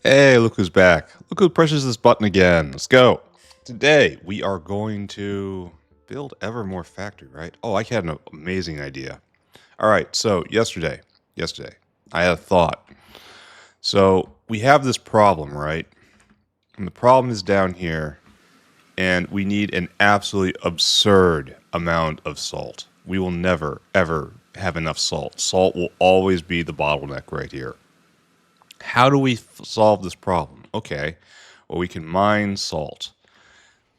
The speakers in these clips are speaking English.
Hey, look who's back. Look who presses this button again. Let's go. Today, we are going to build ever more factory, right? Oh, I had an amazing idea. All right, so yesterday, I had a thought. So we have this problem, right? And the problem is down here, and we need an absolutely absurd amount of salt. We will never, ever have enough salt. Salt will always be the bottleneck right here. How do we solve this problem? Okay, well, we can mine salt.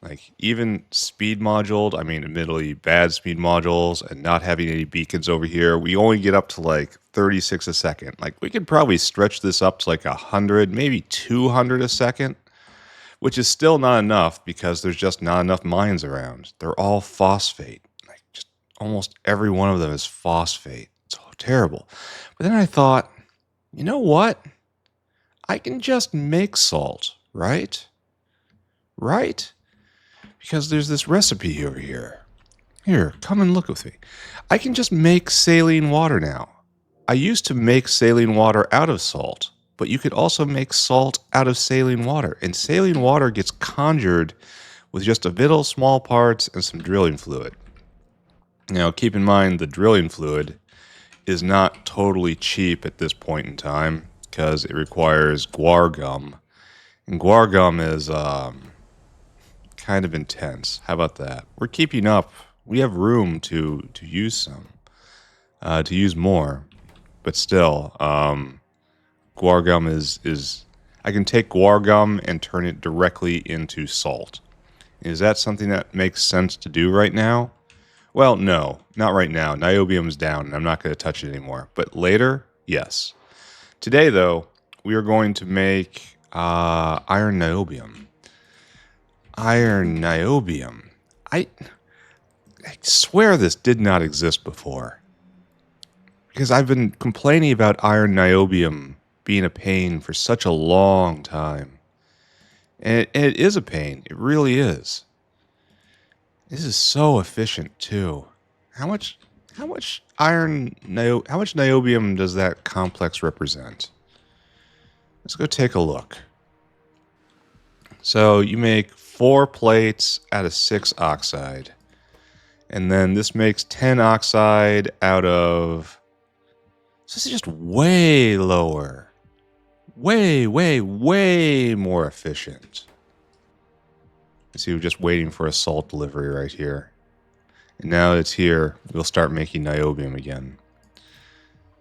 Like, even speed moduled, I mean, admittedly bad speed modules and not having any beacons over here, we only get up to like 36 a second. Like, we could probably stretch this up to like 100, maybe 200 a second, which is still not enough because there's just not enough mines around. They're all phosphate. Like, just almost every one of them is phosphate. It's terrible. But then I thought, you know what? I can just make salt, right? Right? Because there's this recipe over here. Here, come and look with me. I can just make saline water now. I used to make saline water out of salt, but you could also make salt out of saline water. And saline water gets conjured with just a little small parts and some drilling fluid. Now, keep in mind the drilling fluid is not totally cheap at this point in time because it requires guar gum. And guar gum is kind of intense. How about that? We're keeping up. We have room to use some, to use more, but still, guar gum is. I can take guar gum and turn it directly into salt. Is that something that makes sense to do right now? Well, no, not right now. Niobium's down, and I'm not going to touch it anymore. But later, yes. Today, though, we are going to make Iron-Niobium. Iron-Niobium. I swear this did not exist before. Because I've been complaining about Iron-Niobium being a pain for such a long time. And it is a pain. It really is. This is so efficient, too. How much niobium does that complex represent? Let's go take a look. So you make 4 plates out of 6 oxide. And then this makes 10 oxide out of... So this is just way lower. Way more efficient. See, we're just waiting for a salt delivery right here. And now that it's here, we'll start making niobium again.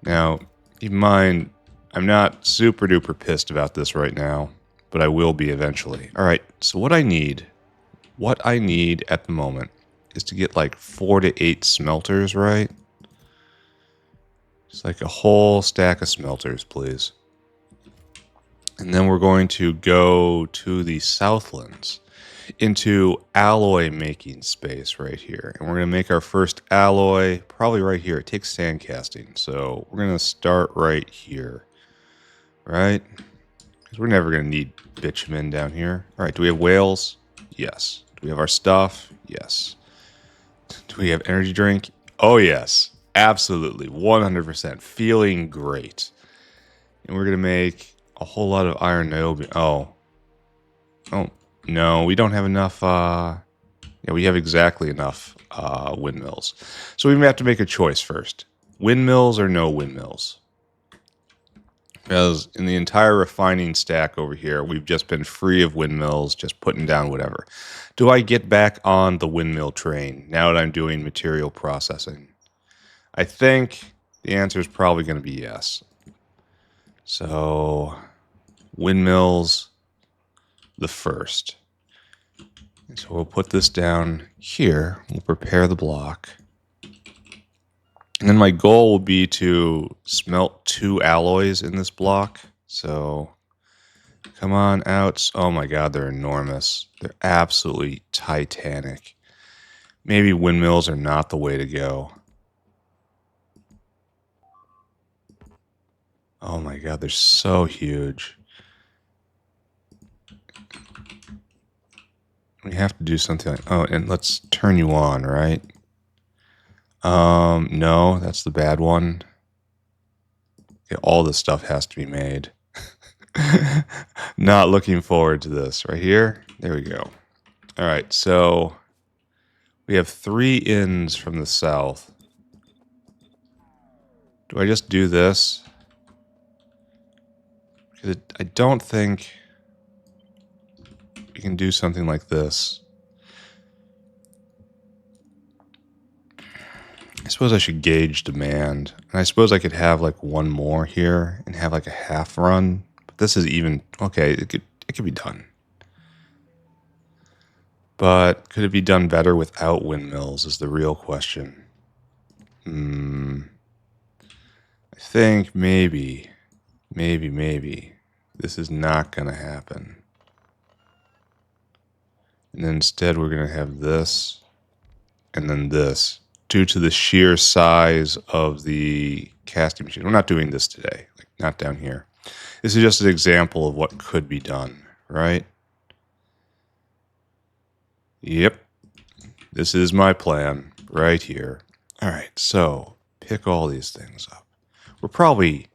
Now, keep in mind, I'm not super duper pissed about this right now, but I will be eventually. All right, so what I need at the moment is to get like 4 to 8 smelters, right? Just like a whole stack of smelters, please. And then we're going to go to the Southlands into alloy making space right here. And we're going to make our first alloy probably right here. It takes sand casting. So we're going to start right here. Right? Because we're never going to need bitumen down here. All right, do we have whales? Yes. Do we have our stuff? Yes. Do we have energy drink? Oh, yes. Absolutely. 100%. Feeling great. And we're going to make a whole lot of iron-niobium. Oh, no, we don't have enough. Yeah, we have exactly enough windmills. So we have to make a choice first. Windmills or no windmills? Because in the entire refining stack over here, we've just been free of windmills, just putting down whatever. Do I get back on the windmill train now that I'm doing material processing? I think the answer is probably going to be yes. So, windmills, the first. And so we'll put this down here. We'll prepare the block. And then my goal will be to smelt 2 alloys in this block. So, come on out. Oh my god, they're enormous. They're absolutely titanic. Maybe windmills are not the way to go. Oh my god, they're so huge. We have to do something like... Oh, and let's turn you on, right? No, that's the bad one. Okay, all this stuff has to be made. Not looking forward to this. Right here. There we go. All right, so we have 3 ins from the south. Do I just do this? Because I don't think we can do something like this. I suppose I should gauge demand. And I suppose I could have like one more here and have like a half run. But this is even... Okay, it could be done. But could it be done better without windmills is the real question. I think maybe this is not going to happen. And then instead we're going to have this and then this due to the sheer size of the casting machine. We're not doing this today, like not down here. This is just an example of what could be done, right? Yep. This is my plan right here. All right, so pick all these things up. We're probably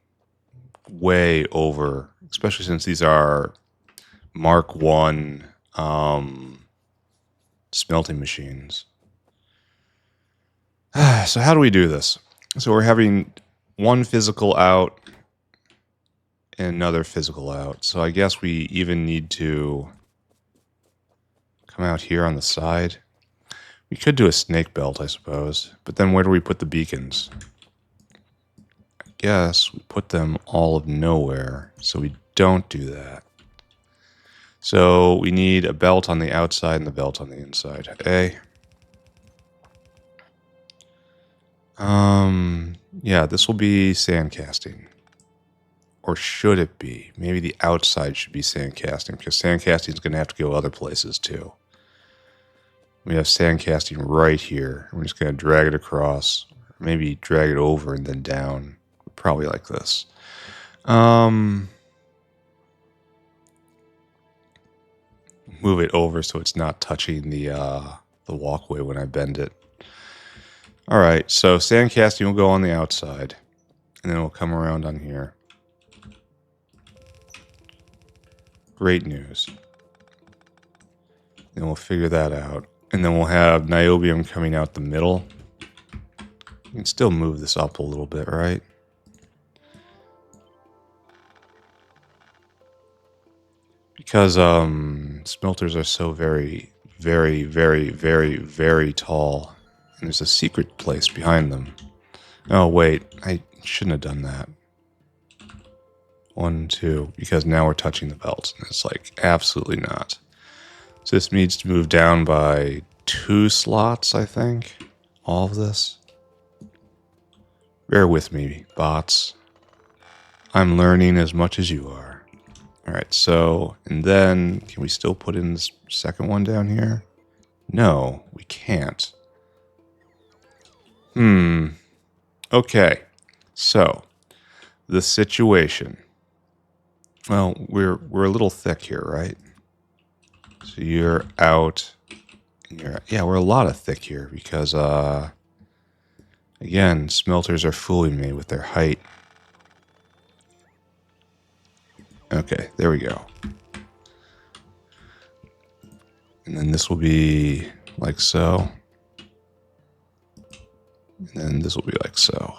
way over, especially since these are Mark 1 smelting machines. So how do we do this? So we're having one physical out and another physical out. So I guess we even need to come out here on the side. We could do a snake belt, I suppose. But then where do we put the beacons? I guess we put them all of nowhere. So we don't do that. So we need a belt on the outside and the belt on the inside. Yeah, this will be sand casting. Or should it be? Maybe the outside should be sand casting, because sand casting is going to have to go other places too. We have sand casting right here. We're just going to drag it across, maybe drag it over and then down. Probably like this. Move it over so it's not touching the walkway when I bend it. All right, so sand casting will go on the outside, and then we'll come around on here. Great news. Then we'll figure that out. And then we'll have niobium coming out the middle. You can still move this up a little bit, right? Because smelters are so very, very, very, very, very tall. And there's a secret place behind them. Oh, wait. I shouldn't have done that. 1, 2. Because now we're touching the belts. And it's like, absolutely not. So this needs to move down by 2 slots, I think. All of this. Bear with me, bots. I'm learning as much as you are. Alright, so, and then, can we still put in this second one down here? No, we can't. Okay, so, the situation. Well, we're a little thick here, right? So you're out. Yeah, we're a lot of thick here because, again, smelters are fooling me with their height. Okay, there we go. And then this will be like so. And then this will be like so.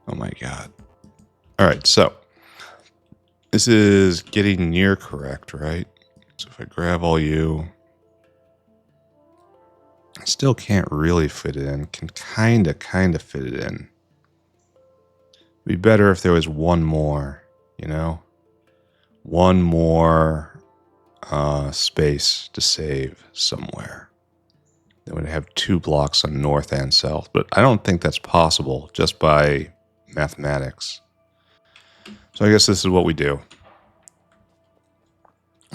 Oh my god. Alright, so. This is getting near correct, right? So if I grab all you... I still can't really fit it in. Can kind of fit it in. It'd be better if there was one more, you know? One more space to save somewhere. Then we'd have 2 blocks on north and south. But I don't think that's possible just by mathematics. So I guess this is what we do.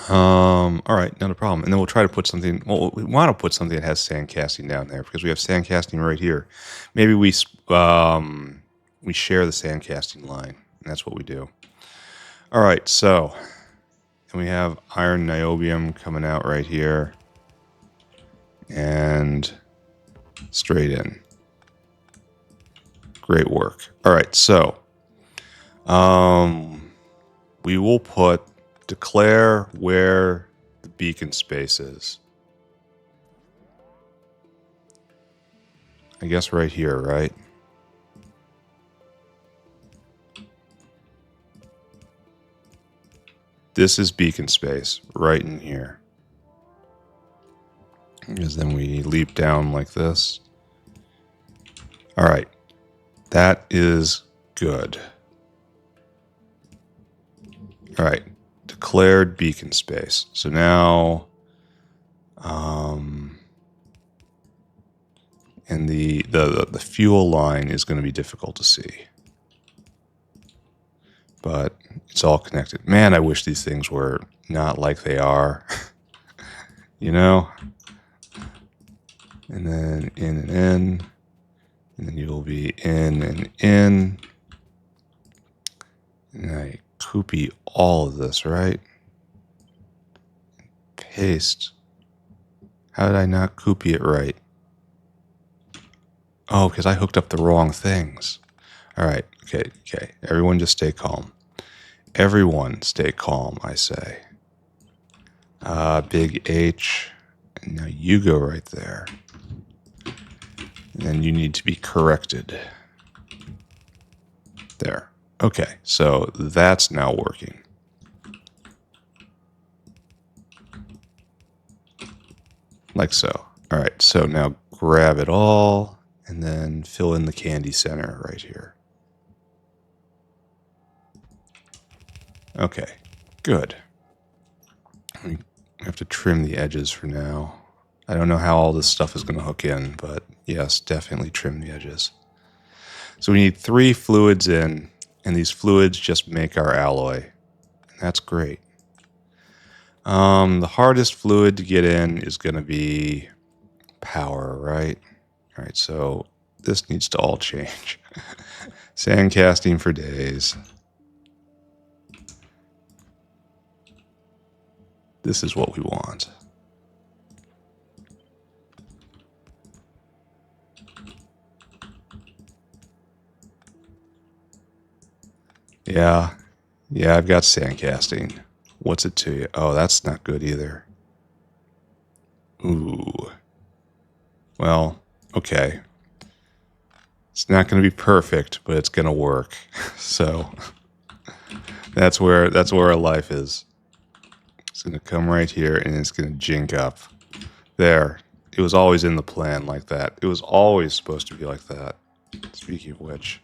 Alright, not a problem. And then we'll try to put something... Well, we want to put something that has sand casting down there because we have sand casting right here. Maybe we share the sand casting line. And that's what we do. Alright, so... And we have Iron-Niobium coming out right here. And... straight in. Great work. Alright, so... we will put declare where the beacon space is. I guess right here, right? This is beacon space, right in here. Because then we leap down like this. All right, that is good. All right, declared beacon space. So now, and the fuel line is going to be difficult to see, but it's all connected. Man, I wish these things were not like they are. You know? And then in and in. And then you'll be in and in. And I copy all of this, right? Paste. How did I not copy it right? Oh, because I hooked up the wrong things. All right. Okay. Everyone just stay calm. Everyone stay calm, I say. Big H. And now you go right there. And then you need to be corrected. There. Okay, so that's now working. Like so. All right, so now grab it all and then fill in the candy center right here. Okay, good. I have to trim the edges for now. I don't know how all this stuff is going to hook in, but yes, definitely trim the edges. So we need 3 fluids in, and these fluids just make our alloy. And that's great. The hardest fluid to get in is going to be power, right? All right, so this needs to all change. Sand casting for days. This is what we want. Yeah, I've got sand casting. What's it to you? Oh, that's not good either. Ooh. Well, okay. It's not going to be perfect, but it's going to work. So that's where our life is. It's going to come right here, and it's going to jink up. There. It was always in the plan like that. It was always supposed to be like that. Speaking of which,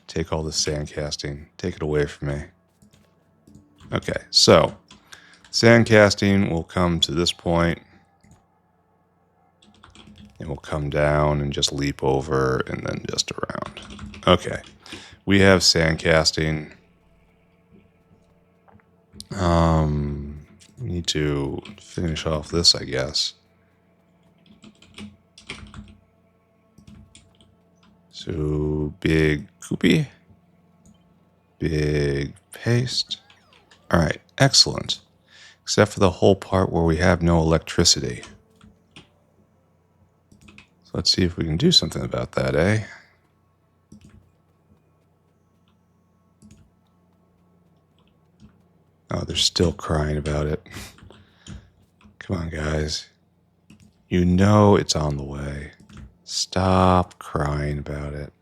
take all this sand casting. Take it away from me. Okay, so sand casting will come to this point, and we'll come down and just leap over and then just around. Okay, we have sand casting. We need to finish off this, I guess. So big copy, big paste. All right, excellent. Except for the whole part where we have no electricity. So let's see if we can do something about that, eh? Oh, they're still crying about it. Come on, guys. You know it's on the way. Stop crying about it.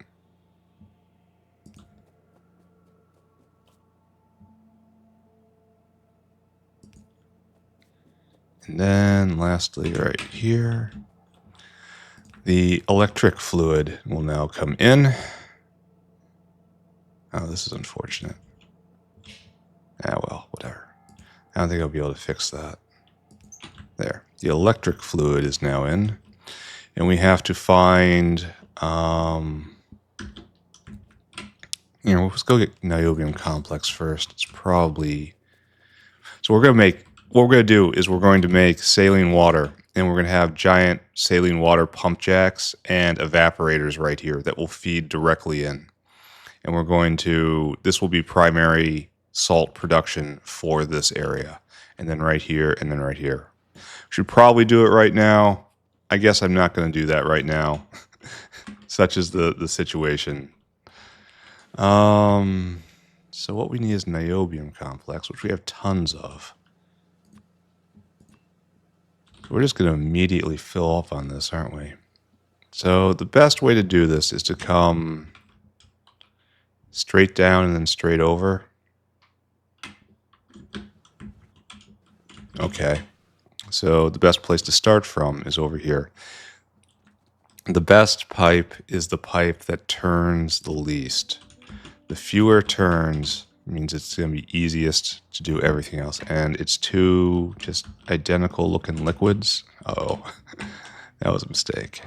And then lastly, right here, the electric fluid will now come in. Oh, this is unfortunate. Ah, well, whatever. I don't think I'll be able to fix that. There. The electric fluid is now in. And we have to find, let's go get niobium complex first. It's probably... So what we're going to do is we're going to make saline water. And we're going to have giant saline water pump jacks and evaporators right here that will feed directly in. And we're going to... This will be primary salt production for this area. And then right here, and then right here. Should probably do it right now. I guess I'm not going to do that right now. Such is the situation. So So what we need is niobium complex, which we have tons of. We're just going to immediately fill up on this, aren't we? So the best way to do this is to come straight down and then straight over. Okay. So the best place to start from is over here. The best pipe is the pipe that turns the least. The fewer turns means it's going to be easiest to do everything else. And it's two just identical looking liquids. Uh-oh, that was a mistake.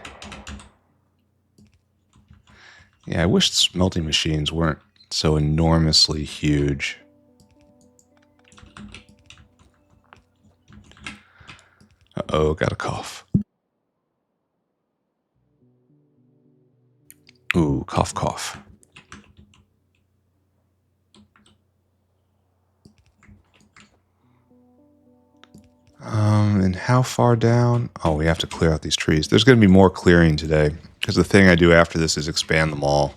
Yeah, I wish smelting machines weren't so enormously huge. Uh-oh, got a cough. Ooh, cough, cough. And how far down? Oh, we have to clear out these trees. There's going to be more clearing today, because the thing I do after this is expand them all.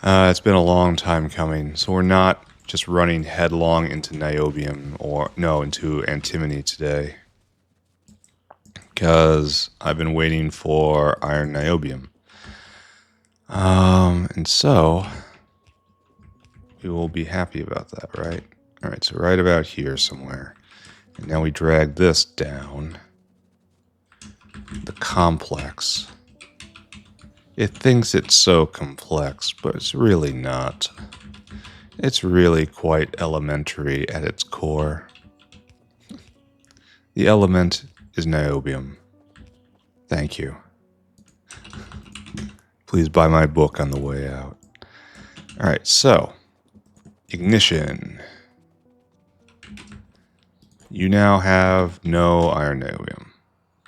It's been a long time coming, so we're not just running headlong into niobium, into antimony today, because I've been waiting for iron-niobium. And so we will be happy about that, right? All right, so right about here somewhere. And now we drag this down. The complex. It thinks it's so complex, but it's really not. It's really quite elementary at its core. The element is niobium. Thank you. Please buy my book on the way out. Alright, so ignition. You now have no iron-niobium.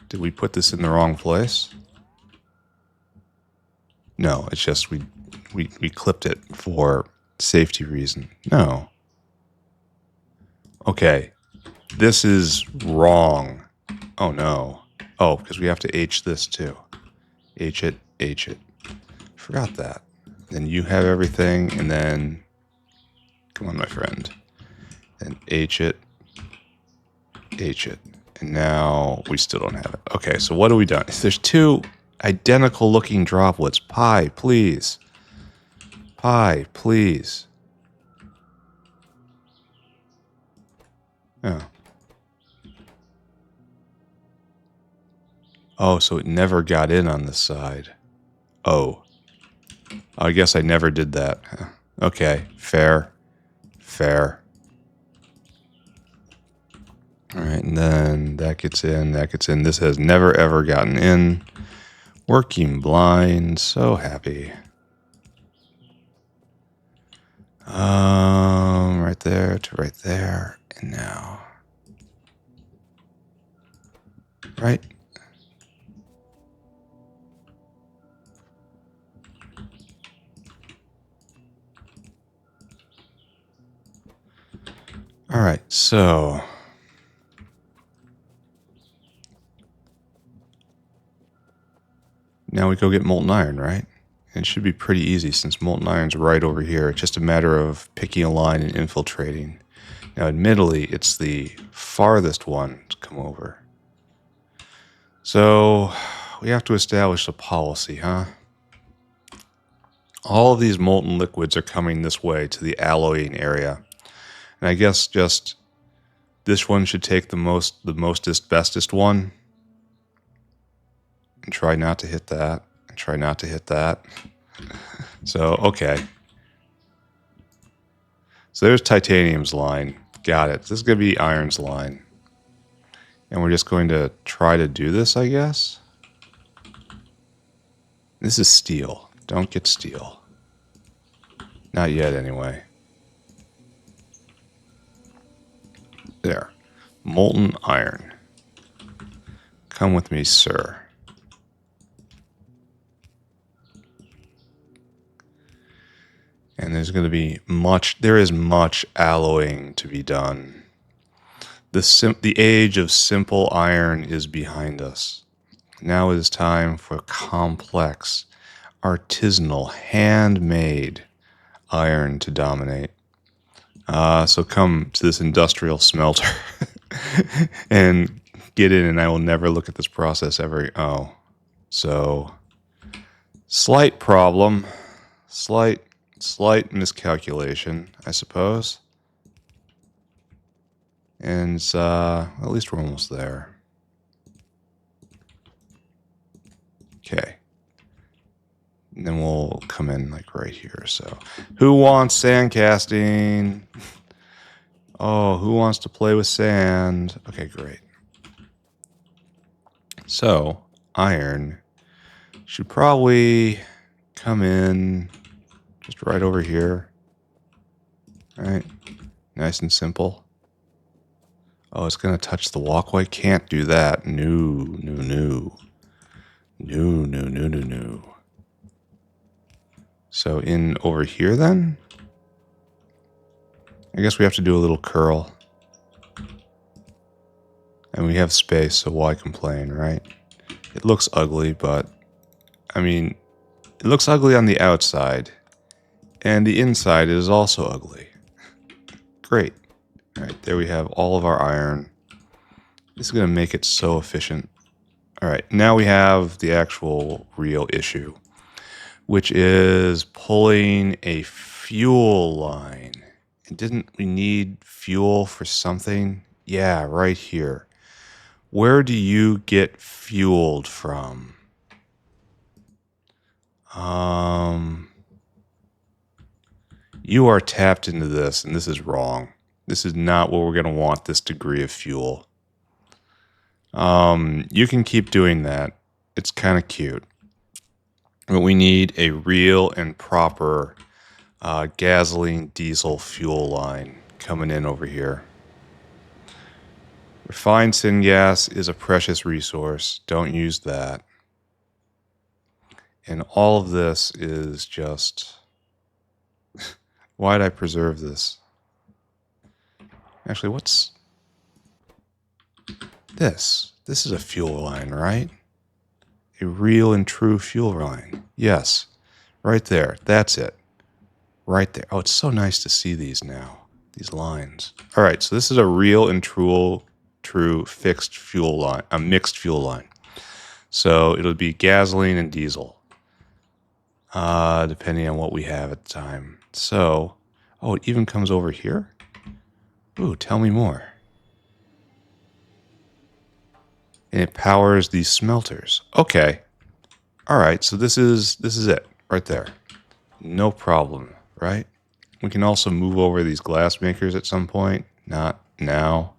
Did we put this in the wrong place? No, it's just we clipped it for safety reason. No. Okay. This is wrong. Oh no. Oh, because we have to H this too. H it, H it. Forgot that. Then you have everything, and then come on, my friend. Then H it, H it. And now we still don't have it. Okay, so what have we done? There's two identical looking droplets. Pi, please. Pi, please. Oh. Oh, so it never got in on this side. Oh. I guess I never did that. Okay, fair. Fair. Alright, and then that gets in, that gets in. This has never ever gotten in. Working blind, so happy. Right there to right there, and now. Right. Alright, so now we go get molten iron, right? And it should be pretty easy since molten iron's right over here. It's just a matter of picking a line and infiltrating. Now, admittedly, it's the farthest one to come over. So, we have to establish a policy, huh? All of these molten liquids are coming this way to the alloying area. And I guess just this one should take the mostest, bestest one. And try not to hit that. And try not to hit that. So, okay. So there's titanium's line. Got it. This is going to be iron's line. And we're just going to try to do this, I guess. This is steel. Don't get steel. Not yet, anyway. There. Molten iron. Come with me, sir. And there's going to be there is much alloying to be done. The age of simple iron is behind us. Now it is time for complex, artisanal, handmade iron to dominate. So come to this industrial smelter and get in, and I will never look at this process ever. Oh, so slight problem, slight miscalculation, I suppose. And at least we're almost there. Okay. And then we'll come in like right here. So, who wants sand casting? Oh, who wants to play with sand? Okay, great. So, iron should probably come in just right over here. All right. Nice and simple. Oh, it's going to touch the walkway? Can't do that. No. So in over here then? I guess we have to do a little curl. And we have space, so why complain, right? It looks ugly, but I mean, it looks ugly on the outside. And the inside is also ugly. Great. All right, there we have all of our iron. This is going to make it so efficient. All right, now we have the actual real issue, which is pulling a fuel line. And didn't we need fuel for something? Yeah, right here. Where do you get fueled from? You are tapped into this, and this is wrong. This is not what we're going to want, this degree of fuel. You can keep doing that. It's kind of cute. But we need a real and proper gasoline diesel fuel line coming in over here. Refined syngas is a precious resource. Don't use that. And all of this is just... Why'd I preserve this? Actually, what's... this? This is a fuel line, right? A real and true fuel line. Yes. Right there. That's it. Right there. Oh, it's so nice to see these now. These lines. All right, so this is a real and true fixed fuel line. A mixed fuel line. So it'll be gasoline and diesel. Depending on what we have at the time. So, oh, it even comes over here? Ooh, tell me more. And it powers these smelters. Okay. All right, so this is it right there. No problem, right? We can also move over these glass makers at some point. Not now.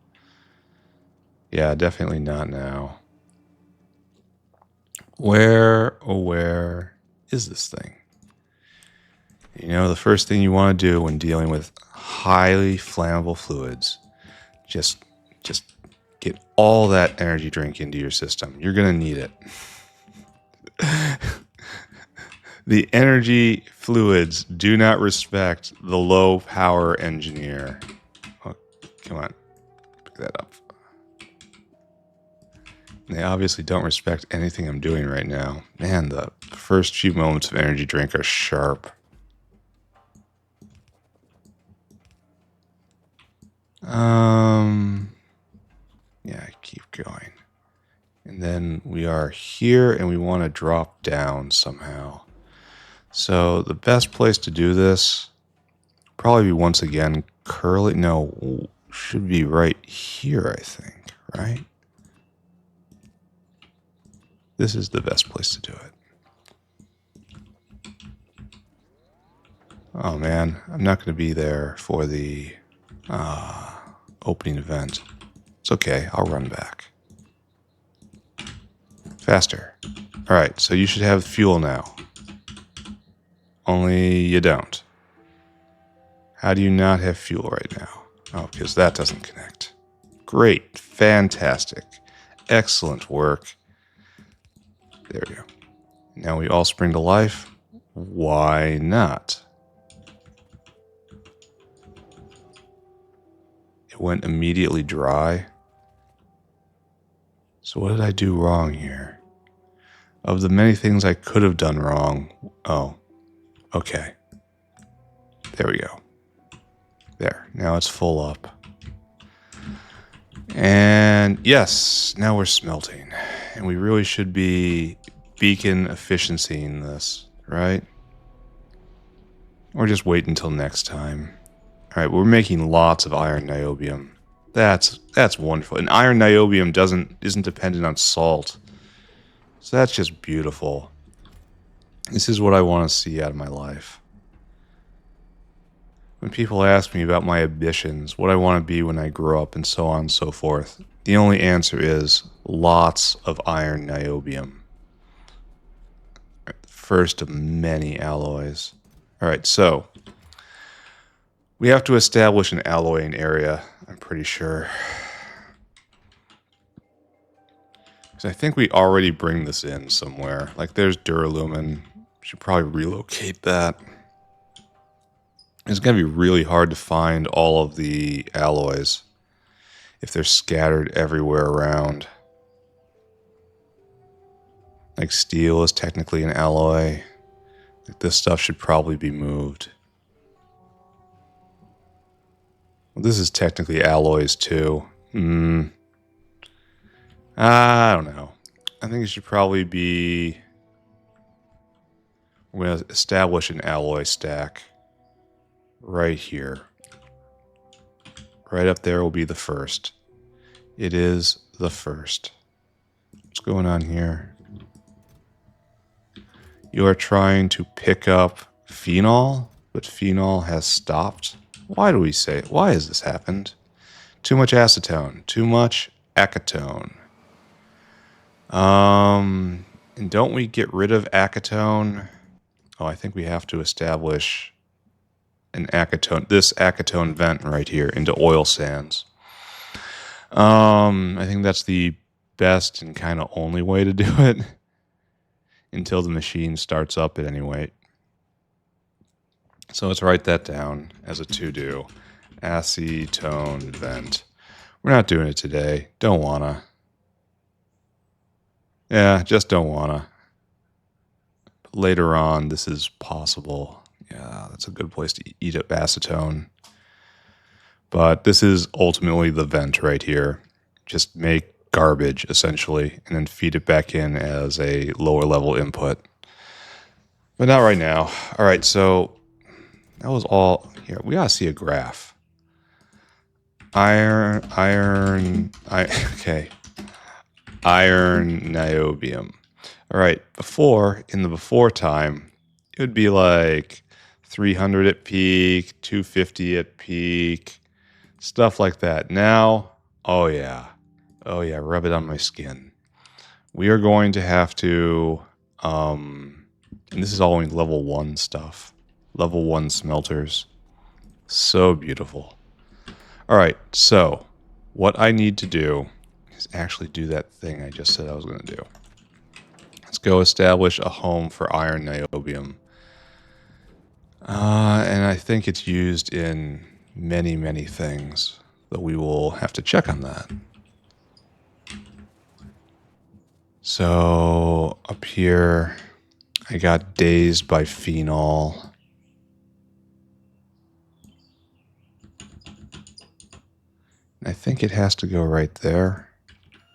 Yeah, definitely not now. Where is this thing? You know, the first thing you want to do when dealing with highly flammable fluids, just get all that energy drink into your system. You're going to need it. The energy fluids do not respect the low power engineer. Oh, come on, pick that up. They obviously don't respect anything I'm doing right now. Man, the first few moments of energy drink are sharp. Yeah, keep going. And then we are here and we want to drop down somehow. So the best place to do this, probably be once again curly. No, should be right here, I think, right? This is the best place to do it. Oh man, I'm not going to be there for the opening event. It's okay, I'll run back. Faster. All right, so you should have fuel now. Only you don't. How do you not have fuel right now? Oh, because that doesn't connect. Great, fantastic, excellent work. There we go. Now we all spring to life. Why not? It went immediately dry. So what did I do wrong here? Of the many things I could have done wrong. Oh, okay. There we go. There. Now it's full up. And yes, now we're smelting. And we really should be beacon efficiencying this, right? Or just wait until next time. All right, we're making lots of iron niobium. That's wonderful. And iron niobium isn't dependent on salt. So that's just beautiful. This is what I want to see out of my life. When people ask me about my ambitions, what I want to be when I grow up, and so on and so forth, the only answer is lots of iron niobium. First of many alloys. All right, so we have to establish an alloying area, I'm pretty sure. Because I think we already bring this in somewhere. Like there's Duralumin. Should probably relocate that. It's going to be really hard to find all of the alloys if they're scattered everywhere around. Like steel is technically an alloy. Like this stuff should probably be moved. Well, this is technically alloys too. I don't know. I think it should probably be... We're going to establish an alloy stack. Right here. Right up there will be the first. It is the first. What's going on here? You are trying to pick up phenol, but phenol has stopped. Why do we say it? Why has this happened? Too much acetone. Too much acetone. And don't we get rid of acetone? Oh, I think we have to establish this acetone vent right here into oil sands. I think that's the best and kind of only way to do it until the machine starts up at any rate. So let's write that down as a to-do. Acetone vent. We're not doing it today. Don't wanna. Yeah, just don't wanna. But later on, this is possible. Yeah, that's a good place to eat up acetone. But this is ultimately the vent right here. Just make garbage, essentially, and then feed it back in as a lower level input. But not right now. All right, so that was all here. We gotta see a graph. Okay. Iron-Niobium. All right, in the before time, it would be like 300 at peak, 250 at peak, stuff like that. Now, oh yeah, rub it on my skin. We are going to have to, and this is all in level 1 stuff, level 1 smelters. So beautiful. All right, so what I need to do is actually do that thing I just said I was going to do. Let's go establish a home for iron niobium. And I think it's used in many, many things, but we will have to check on that. So up here, I got dazed by phenol. And I think it has to go right there.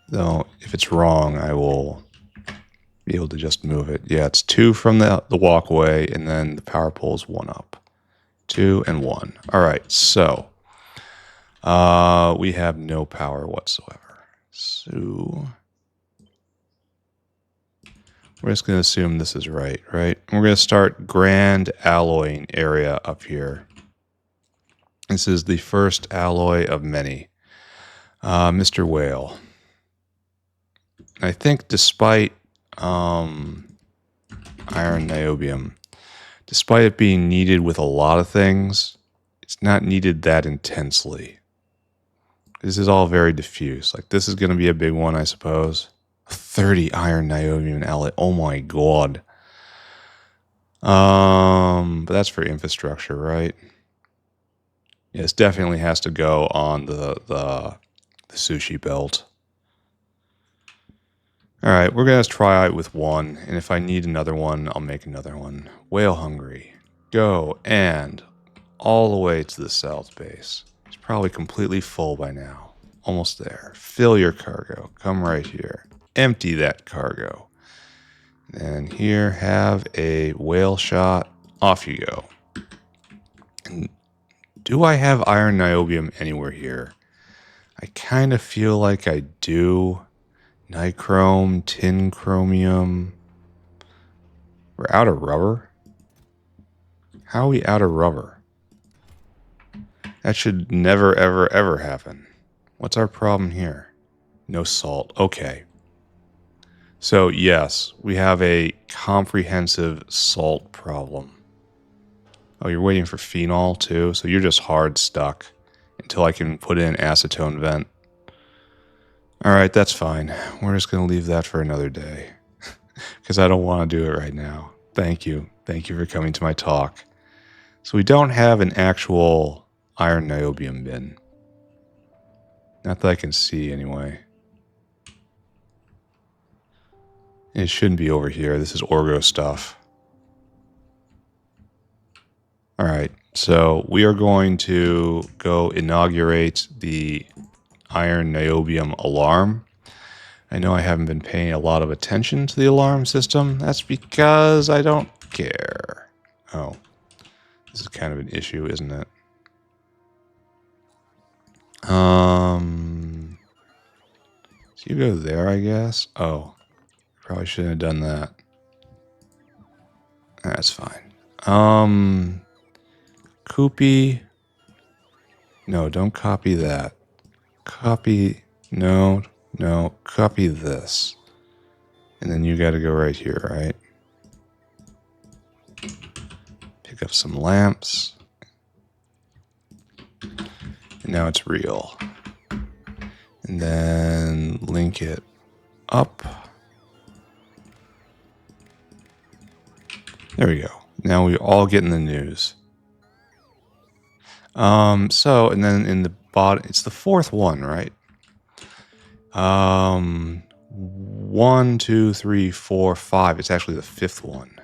Though, if it's wrong, I will be able to just move it. Yeah, it's 2 from the walkway, and then the power pole is 1 up. 2 and 1. All right, so we have no power whatsoever. So we're just going to assume this is right? We're going to start grand alloying area up here. This is the first alloy of many. Mr. Whale. I think despite iron-niobium, despite it being needed with a lot of things, it's not needed that intensely. This is all very diffuse. Like this is going to be a big one, I suppose. 30 iron-niobium alloy. Oh my god. But that's for infrastructure, right? Yeah, this definitely has to go on the sushi belt. All right, we're going to try it with 1, and if I need another one, I'll make another one. Whale hungry. Go, and all the way to the south base. It's probably completely full by now. Almost there. Fill your cargo. Come right here. Empty that cargo. And here, have a whale shot. Off you go. And do I have iron niobium anywhere here? I kind of feel like I do. Nichrome, tin chromium. We're out of rubber? How are we out of rubber? That should never, ever, ever happen. What's our problem here? No salt. Okay. So, yes, we have a comprehensive salt problem. Oh, you're waiting for phenol, too? So you're just hard stuck until I can put in acetone vent. Alright, that's fine. We're just going to leave that for another day. Because I don't want to do it right now. Thank you. Thank you for coming to my talk. So we don't have an actual iron niobium bin. Not that I can see, anyway. It shouldn't be over here. This is Orgo stuff. Alright, so we are going to go inaugurate the Iron-Niobium alarm. I know I haven't been paying a lot of attention to the alarm system. That's because I don't care. Oh, this is kind of an issue, isn't it? So you go there, I guess. Oh, probably shouldn't have done that. That's fine. Copy. No, don't copy that. Copy. No, copy this. And then you got to go right here, right? Pick up some lamps. And now it's real. And then link it up. There we go. Now we all get in the news. So, and then in the bottom, it's the fourth one, right? 1, 2, 3, 4, 5. It's actually the fifth one.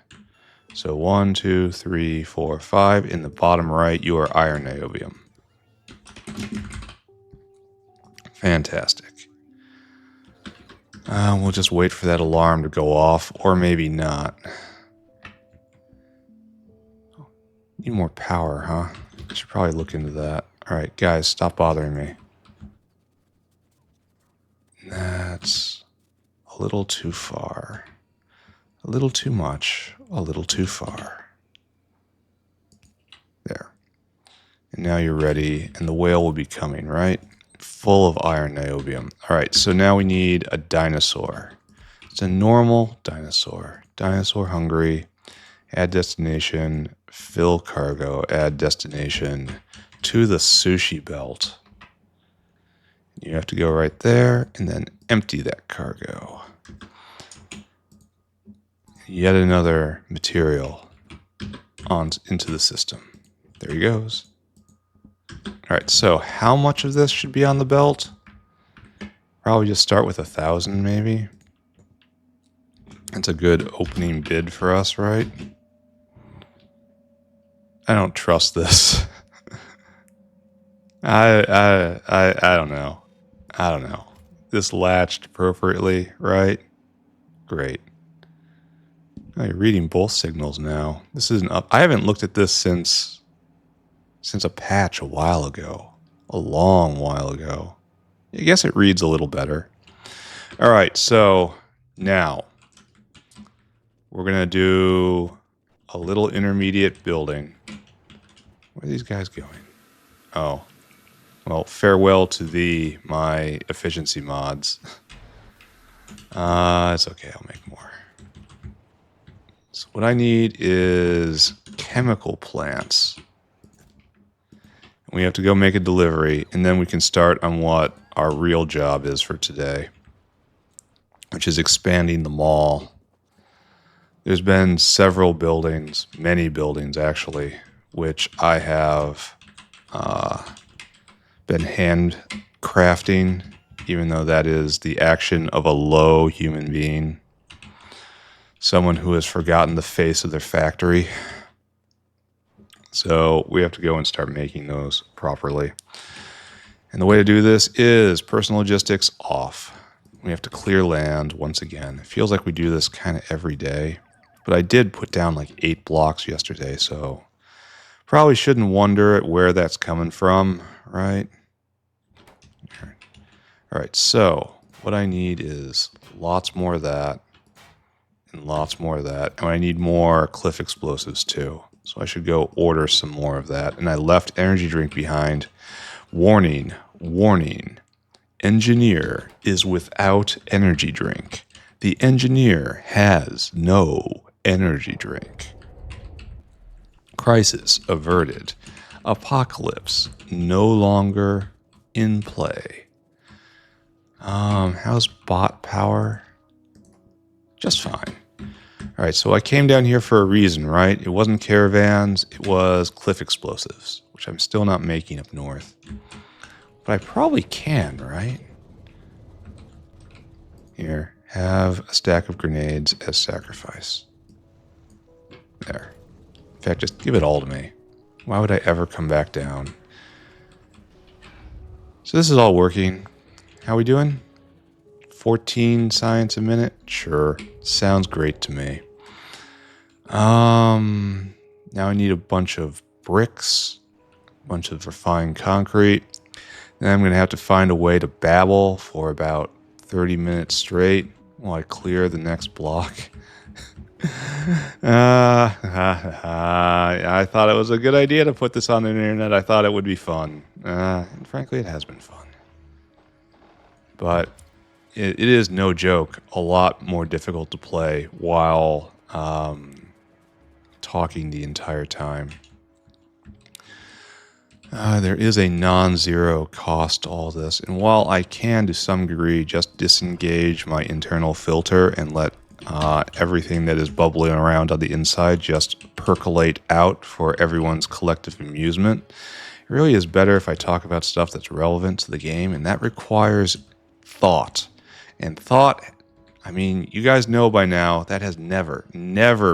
So 1, 2, 3, 4, 5. In the bottom right, you are iron niobium. Fantastic. We'll just wait for that alarm to go off, or maybe not. Need more power, huh? I should probably look into that. Alright, guys, stop bothering me. That's a little too far. A little too much. A little too far. There. And now you're ready, and the whale will be coming, right? Full of iron niobium. Alright, so now we need a dinosaur. It's a normal dinosaur. Dinosaur hungry. Add destination. Fill cargo. Add destination to the sushi belt. You have to go right there and then empty that cargo. Yet another material into the system. There he goes. Alright, so how much of this should be on the belt? Probably just start with 1,000 maybe. That's a good opening bid for us, right? I don't trust this. I don't know. I don't know. This latched appropriately, right? Great. Oh, you're reading both signals now. This isn't up. I haven't looked at this since a patch a while ago. A long while ago. I guess it reads a little better. All right, so now we're going to do a little intermediate building. Where are these guys going? Oh. Well, farewell to my efficiency mods. It's okay, I'll make more. So what I need is chemical plants. We have to go make a delivery, and then we can start on what our real job is for today, which is expanding the mall. There's been several buildings, many buildings actually, which I have been handcrafting, even though that is the action of a low human being. Someone who has forgotten the face of their factory. So we have to go and start making those properly. And the way to do this is personal logistics off. We have to clear land once again. It feels like we do this kind of every day. But I did put down like 8 blocks yesterday, so probably shouldn't wonder at where that's coming from, right? All right, so what I need is lots more of that and lots more of that. And I need more cliff explosives too. So I should go order some more of that. And I left energy drink behind. Warning, warning. Engineer is without energy drink. The engineer has no energy drink. Crisis averted. Apocalypse no longer in play. How's bot power? Just fine. All right, so I came down here for a reason, right? It wasn't caravans, it was cliff explosives, which I'm still not making up north. But I probably can, right? Here, have a stack of grenades as sacrifice. There. In fact, just give it all to me. Why would I ever come back down? So this is all working. How we doing? 14 science a minute? Sure. Sounds great to me. Now I need a bunch of bricks, a bunch of refined concrete. Then I'm going to have to find a way to babble for about 30 minutes straight while I clear the next block. I thought it was a good idea to put this on the internet. I thought it would be fun. And frankly, it has been fun. But it is no joke, a lot more difficult to play while talking the entire time. There is a non-zero cost to all this. And while I can, to some degree, just disengage my internal filter and let everything that is bubbling around on the inside just percolate out for everyone's collective amusement, it really is better if I talk about stuff that's relevant to the game, and that requires thought. And thought, I mean, you guys know by now, that has never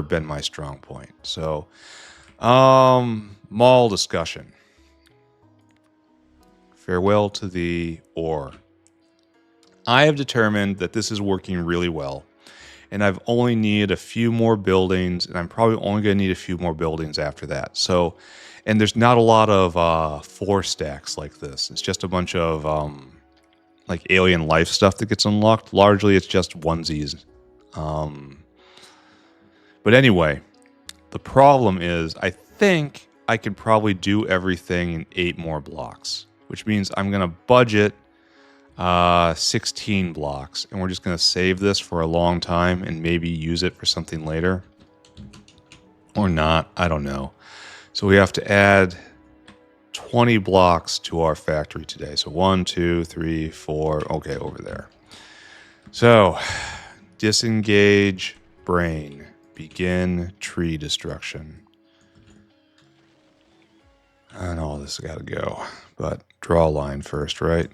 been my strong point. So, mall discussion. Farewell to the ore. I have determined that this is working really well, and I've only needed a few more buildings, and I'm probably only going to need a few more buildings after that. So, and there's not a lot of 4 stacks like this. It's just a bunch of like alien life stuff that gets unlocked. Largely, it's just onesies. But anyway, the problem is I think I could probably do everything in 8 more blocks, which means I'm going to budget 16 blocks, and we're just going to save this for a long time and maybe use it for something later. Or not, I don't know. So we have to add 20 blocks to our factory today. So 1, 2, 3, 4, okay, over there. So, disengage brain, begin tree destruction. I know all this has got to go, but draw a line first, right?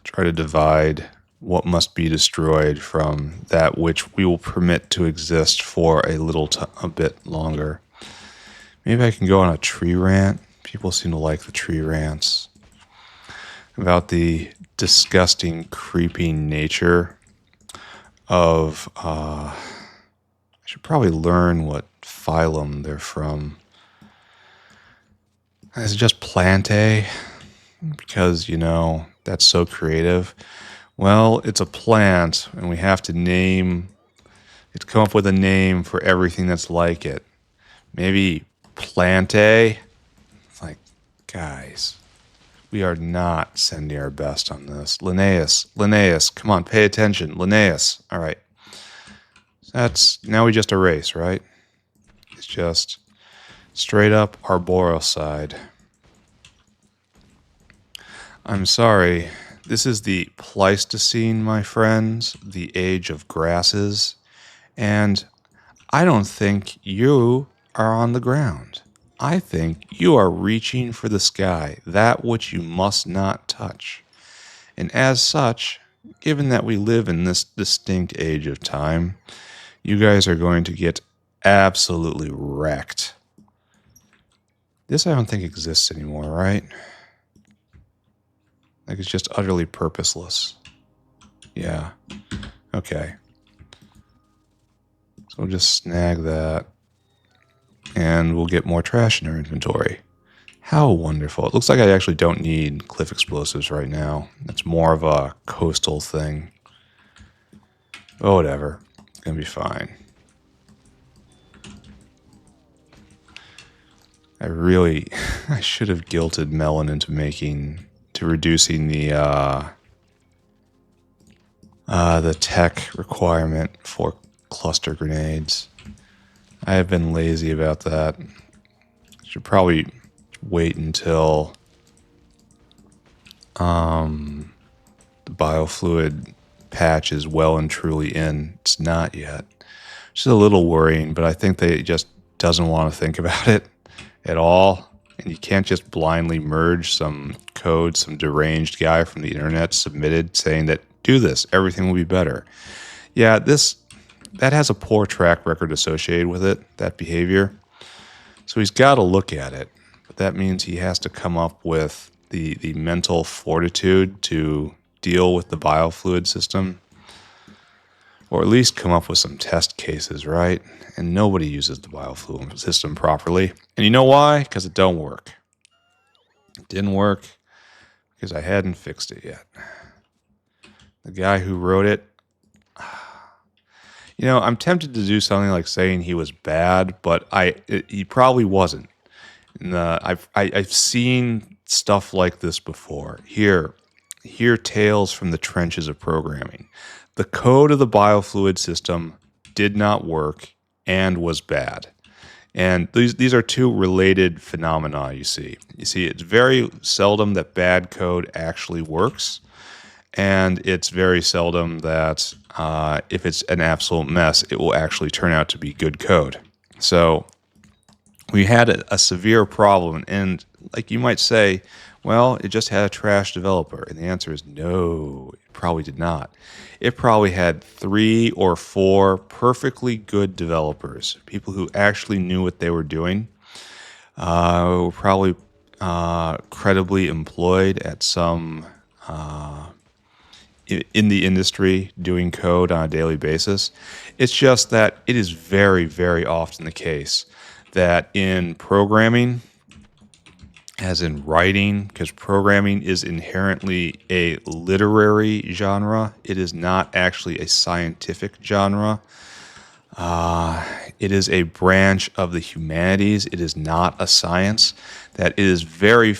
Try to divide what must be destroyed from that which we will permit to exist for a bit longer. Maybe I can go on a tree rant. People seem to like the tree rants about the disgusting, creeping nature of. I should probably learn what phylum they're from. Is it just Plantae? Because, you know, that's so creative. Well, it's a plant, and we have to come up with a name for everything that's like it. Maybe Plantae? It's like, guys, we are not sending our best on this. Linnaeus, come on, pay attention. Linnaeus, all right. Now we just erase, right? It's just straight up arboricide. I'm sorry. This is the Pleistocene, my friends, the age of grasses, and I don't think you are on the ground. I think you are reaching for the sky, that which you must not touch. And as such, given that we live in this distinct age of time, you guys are going to get absolutely wrecked. This I don't think exists anymore, right? Like it's just utterly purposeless. Yeah. Okay. So we'll just snag that. And we'll get more trash in our inventory. How wonderful. It looks like I actually don't need cliff explosives right now. It's more of a coastal thing. Oh, whatever. It's going to be fine. I should have guilted Melon into reducing the tech requirement for cluster grenades. I have been lazy about that. Should probably wait until the biofluid patch is well and truly in. It's not yet. It's a little worrying, but I think they just doesn't want to think about it at all. And you can't just blindly merge some code some deranged guy from the internet submitted saying that do this, everything will be better. Yeah, that has a poor track record associated with it, that behavior. So he's got to look at it. But that means he has to come up with the mental fortitude to deal with the biofluid system. Or at least come up with some test cases, right? And nobody uses the biofluid system properly. And you know why? Because it don't work. It didn't work because I hadn't fixed it yet. The guy who wrote it, you know, I'm tempted to do something like saying he was bad, but he probably wasn't. And, I've seen stuff like this before. Hear tales from the trenches of programming. The code of the biofluid system did not work and was bad. And these are two related phenomena, you see. You see, it's very seldom that bad code actually works. And it's very seldom that if it's an absolute mess, it will actually turn out to be good code. So we had a severe problem. And like you might say, well, it just had a trash developer. And the answer is no, it probably did not. It probably had 3 or 4 perfectly good developers, people who actually knew what they were doing, were probably credibly employed at some in the industry doing code on a daily basis. It's just that it is very, very often the case that in programming, as in writing, because programming is inherently a literary genre. It is not actually a scientific genre. It is a branch of the humanities. It is not a science. That it is very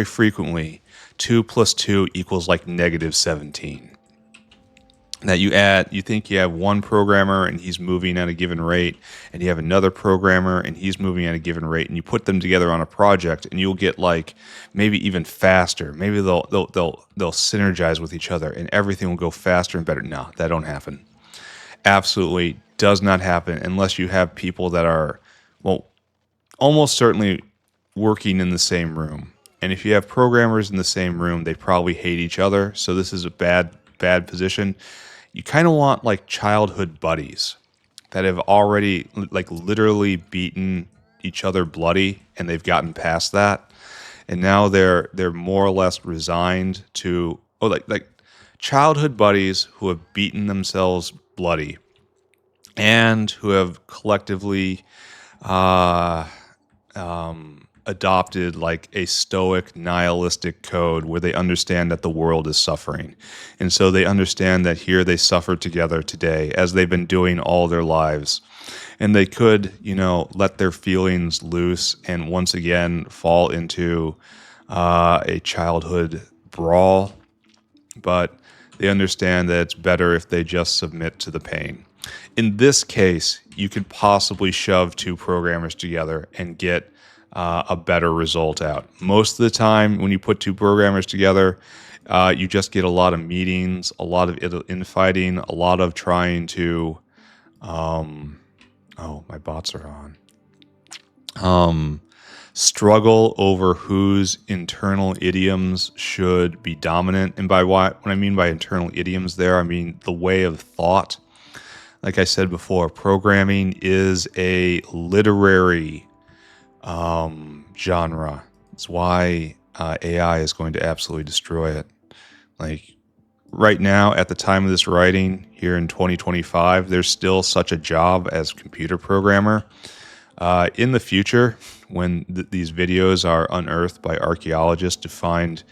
frequently 2 plus 2 equals like -17. That you think you have one programmer and he's moving at a given rate, and you have another programmer and he's moving at a given rate, and you put them together on a project, and you'll get like maybe even faster. Maybe they'll synergize with each other, and everything will go faster and better. No, that don't happen. Absolutely does not happen unless you have people that are, well, almost certainly working in the same room. And if you have programmers in the same room, they probably hate each other. So this is a bad position. You kind of want like childhood buddies that have already like literally beaten each other bloody, and they've gotten past that. And now they're more or less resigned to like childhood buddies who have beaten themselves bloody and who have collectively adopted like a stoic nihilistic code where they understand that the world is suffering. And so they understand that here they suffer together today as they've been doing all their lives. And they could, let their feelings loose and once again fall into a childhood brawl. But they understand that it's better if they just submit to the pain. In this case, you could possibly shove 2 programmers together and get a better result out. Most of the time, when you put 2 programmers together, you just get a lot of meetings, a lot of infighting, a lot of trying to. My bots are on. Struggle over whose internal idioms should be dominant. And what I mean by internal idioms there, I mean the way of thought. Like I said before, programming is a literary genre. It's why AI is going to absolutely destroy it. Like right now, at the time of this writing, here in 2025, there's still such a job as computer programmer. In the future, when these videos are unearthed by archaeologists to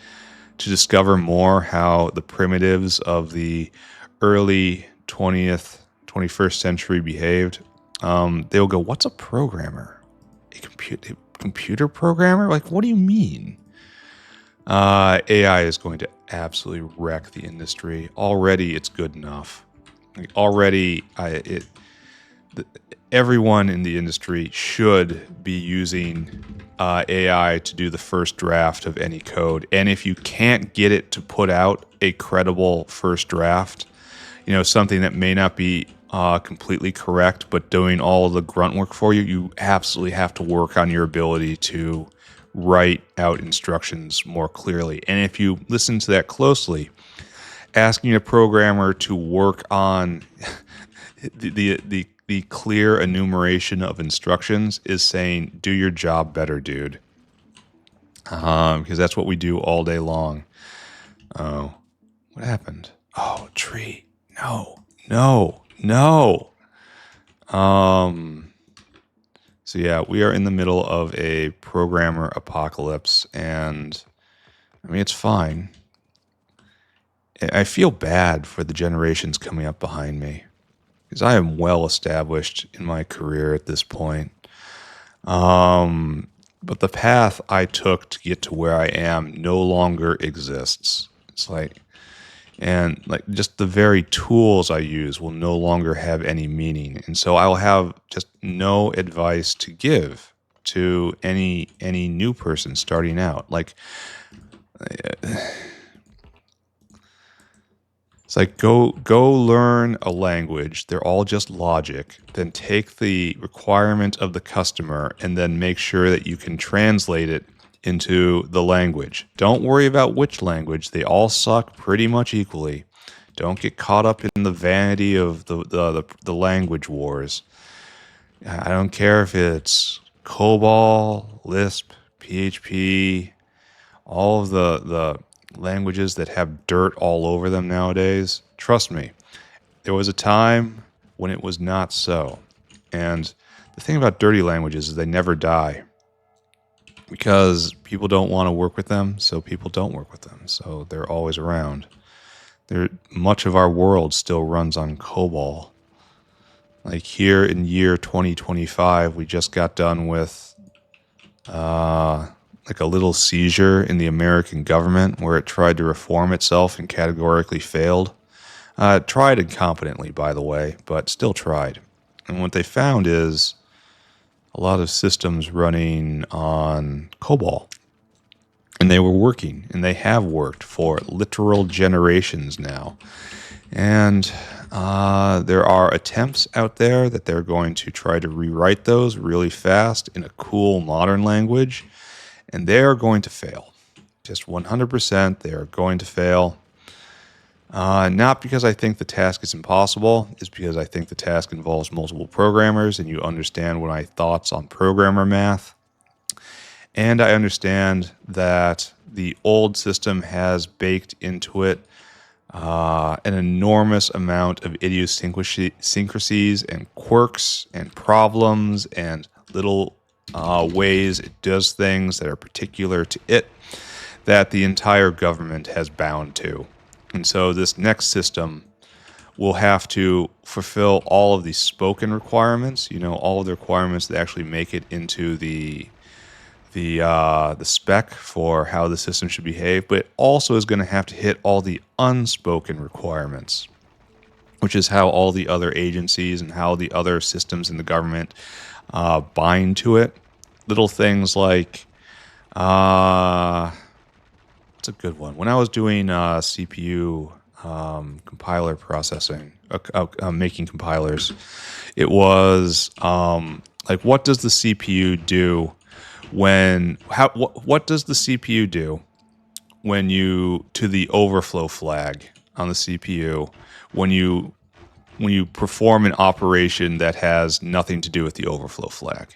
discover more how the primitives of the early 21st century behaved, they'll go, "What's a programmer? A computer programmer? Like, what do you mean?" AI is going to absolutely wreck the industry. Already, it's good enough. Like, already, everyone in the industry should be using AI to do the first draft of any code. And if you can't get it to put out a credible first draft, something that may not be completely correct, but doing all the grunt work for you, you absolutely have to work on your ability to write out instructions more clearly. And if you listen to that closely, asking a programmer to work on the clear enumeration of instructions is saying, do your job better, dude. Because that's what we do all day long. Oh, what happened? Oh, tree. No. So yeah, we are in the middle of a programmer apocalypse, and I mean, it's fine. I feel bad for the generations coming up behind me, because I am well established in my career at this point. But the path I took to get to where I am no longer exists. It's like, and like just the very tools I use will no longer have any meaning. And so I'll have just no advice to give to any new person starting out. Like, it's like go learn a language. They're all just logic. Then take the requirement of the customer and then make sure that you can translate it into the language. Don't worry about which language. They all suck pretty much equally. Don't get caught up in the vanity of the language wars. I don't care if it's COBOL, Lisp, PHP, all of the languages that have dirt all over them nowadays. Trust me, there was a time when it was not so. And the thing about dirty languages is they never die. Because people don't want to work with them, so people don't work with them. So they're always around. Much of our world still runs on COBOL. Like here in year 2025, we just got done with like a little seizure in the American government where it tried to reform itself and categorically failed. It tried incompetently, by the way, but still tried. And what they found is a lot of systems running on COBOL. And they were working, and they have worked for literal generations now. And there are attempts out there that they're going to try to rewrite those really fast in a cool modern language. And they are going to fail. Just 100%, they are going to fail. Not because I think the task is impossible, it's because I think the task involves multiple programmers, and you understand my thoughts on programmer math. And I understand that the old system has baked into it an enormous amount of idiosyncrasies and quirks and problems and little ways it does things that are particular to it that the entire government has bound to. And so this next system will have to fulfill all of these spoken requirements, all of the requirements that actually make it into the spec for how the system should behave, but it also is going to have to hit all the unspoken requirements, which is how all the other agencies and how the other systems in the government bind to it. Little things like, it's a good one. When I was doing CPU compiler processing, making compilers, it was like, what does the CPU do what does the CPU do when you, to the overflow flag on the CPU, when you when you perform an operation that has nothing to do with the overflow flag.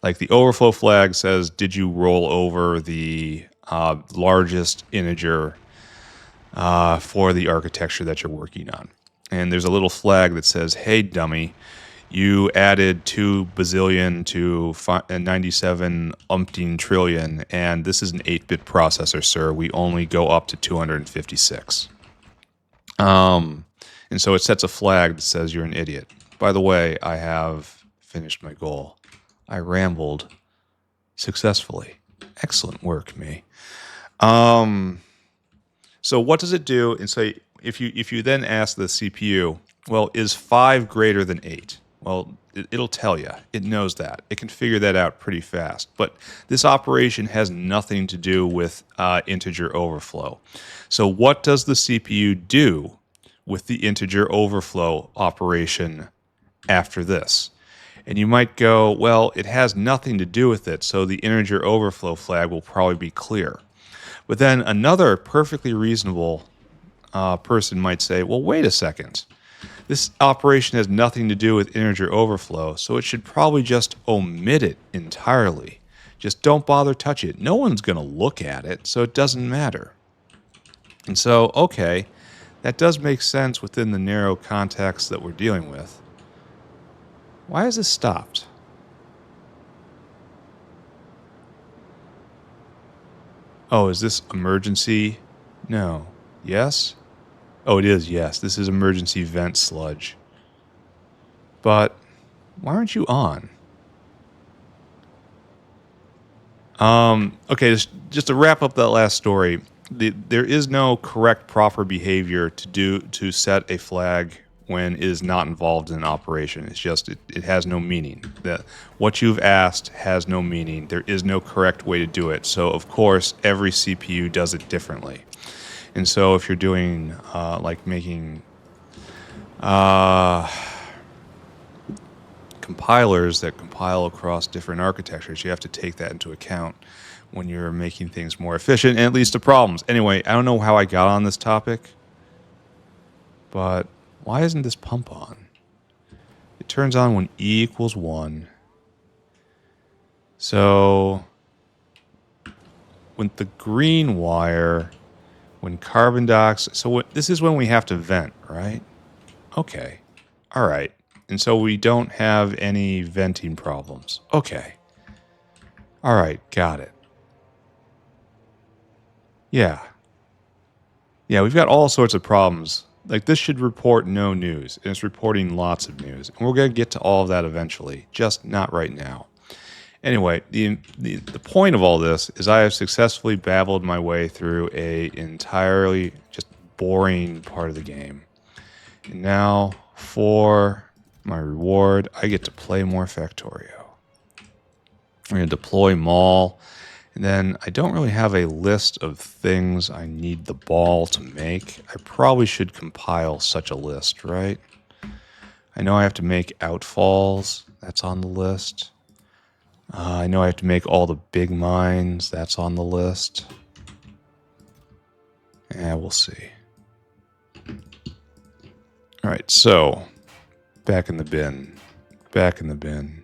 Like the overflow flag says, did you roll over the largest integer for the architecture that you're working on? And there's a little flag that says, hey, dummy, you added 2 bazillion to 97 umpteen trillion, and this is an 8-bit processor, sir. We only go up to 256. And so it sets a flag that says you're an idiot. By the way, I have finished my goal. I rambled successfully. Excellent work, me. So what does it do? And so if you then ask the CPU, well, is 5 greater than 8? Well, it'll tell you. It knows that. It can figure that out pretty fast. But this operation has nothing to do with integer overflow. So what does the CPU do with the integer overflow operation after this? And you might go, well, it has nothing to do with it, so the integer overflow flag will probably be clear. But then another perfectly reasonable person might say, well, wait a second. This operation has nothing to do with integer overflow, so it should probably just omit it entirely. Just don't bother touch it. No one's going to look at it, so it doesn't matter. And so, okay, that does make sense within the narrow context that we're dealing with. Why is this stopped? Oh, is this emergency? No. Yes? Oh, it is, yes. This is emergency vent sludge. But why aren't you on? Okay, just to wrap up that last story, there is no correct, proper behavior to set a flag when it is not involved in an operation. It's just, it has no meaning. That what you've asked has no meaning. There is no correct way to do it. So, of course, every CPU does it differently. And so if you're doing, like making compilers that compile across different architectures, you have to take that into account when you're making things more efficient, and it leads to problems. Anyway, I don't know how I got on this topic, but why isn't this pump on? It turns on when E equals 1. So with the green wire, when carbon dioxide, so this is when we have to vent, right? Okay. All right. And so we don't have any venting problems. Okay. All right. Got it. Yeah. Yeah, we've got all sorts of problems. Like, this should report no news, and it's reporting lots of news. And we're going to get to all of that eventually, just not right now. Anyway, the point of all this is I have successfully babbled my way through a entirely just boring part of the game. And now, for my reward, I get to play more Factorio. I'm going to deploy Mol. And then I don't really have a list of things I need the ball to make. I probably should compile such a list, right? I know I have to make outfalls. That's on the list. I know I have to make all the big mines. That's on the list. Yeah, we'll see. All right, so back in the bin. Back in the bin.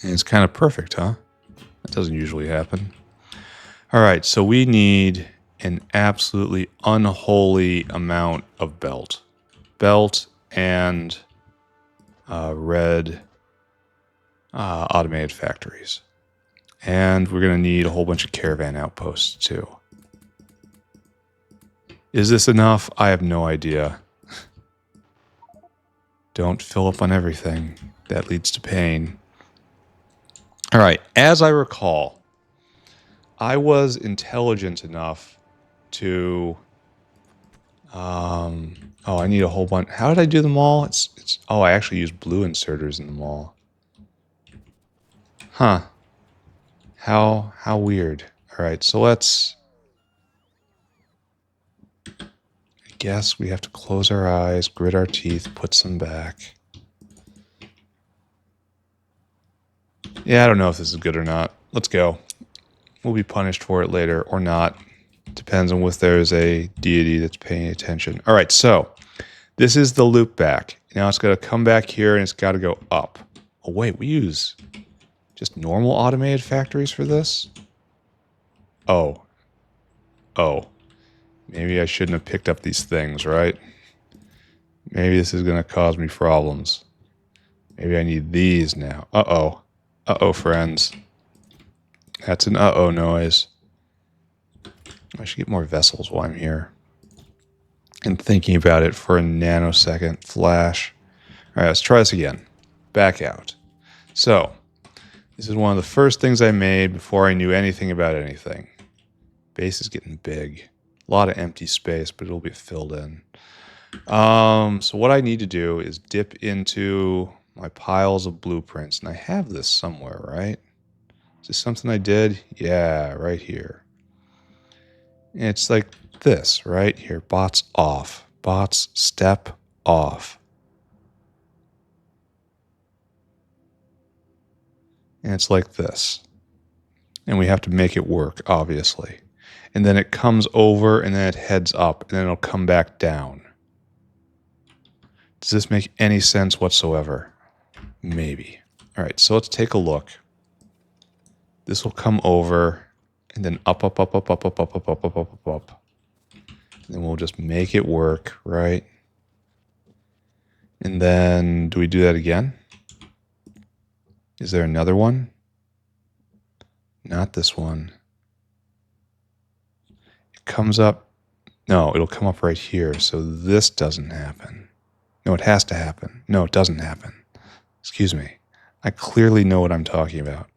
And it's kind of perfect, huh? That doesn't usually happen. All right, so we need an absolutely unholy amount of belt. Belt and red automated factories. And we're going to need a whole bunch of caravan outposts too. Is this enough? I have no idea. Don't fill up on everything. That leads to pain. All right, as I recall, I was intelligent enough to, oh, I need a whole bunch. How did I do them all? Oh, I actually used blue inserters in them all. Huh. How weird. All right, so let's, I guess we have to close our eyes, grit our teeth, put some back. Yeah, I don't know if this is good or not. Let's go. We'll be punished for it later or not. Depends on if there's a deity that's paying attention. All right, so This is the loop back. Now it's got to come back here and it's got to go up. Oh, wait, we use just normal automated factories for this? Oh. Oh. Maybe I shouldn't have picked up these things, right? Maybe this is going to cause me problems. Maybe I need these now. Uh-oh. Uh-oh, friends. That's an uh-oh noise. I should get more vessels while I'm here. And thinking about it for a nanosecond flash. All right, let's try this again. Back out. So, this is one of the first things I made before I knew anything about anything. Base is getting big. A lot of empty space, but it'll be filled in. So what I need to do is dip into my piles of blueprints. And I have this somewhere, right? Is this something I did? Yeah, right here. And it's like this, right? Here, bots off. Bots step off. And it's like this. And we have to make it work, obviously. And then it comes over and then it heads up and then it'll come back down. Does this make any sense whatsoever? Maybe. All right, so let's take a look. This will come over and then up, up, up, up, up, up, up, up, up, up, up, up, up. And then we'll just make it work, right? And then, do we do that again? Is there another one? Not this one. It comes up. No, it'll come up right here. So this doesn't happen. No, it has to happen. No, it doesn't happen. Excuse me. I clearly know what I'm talking about.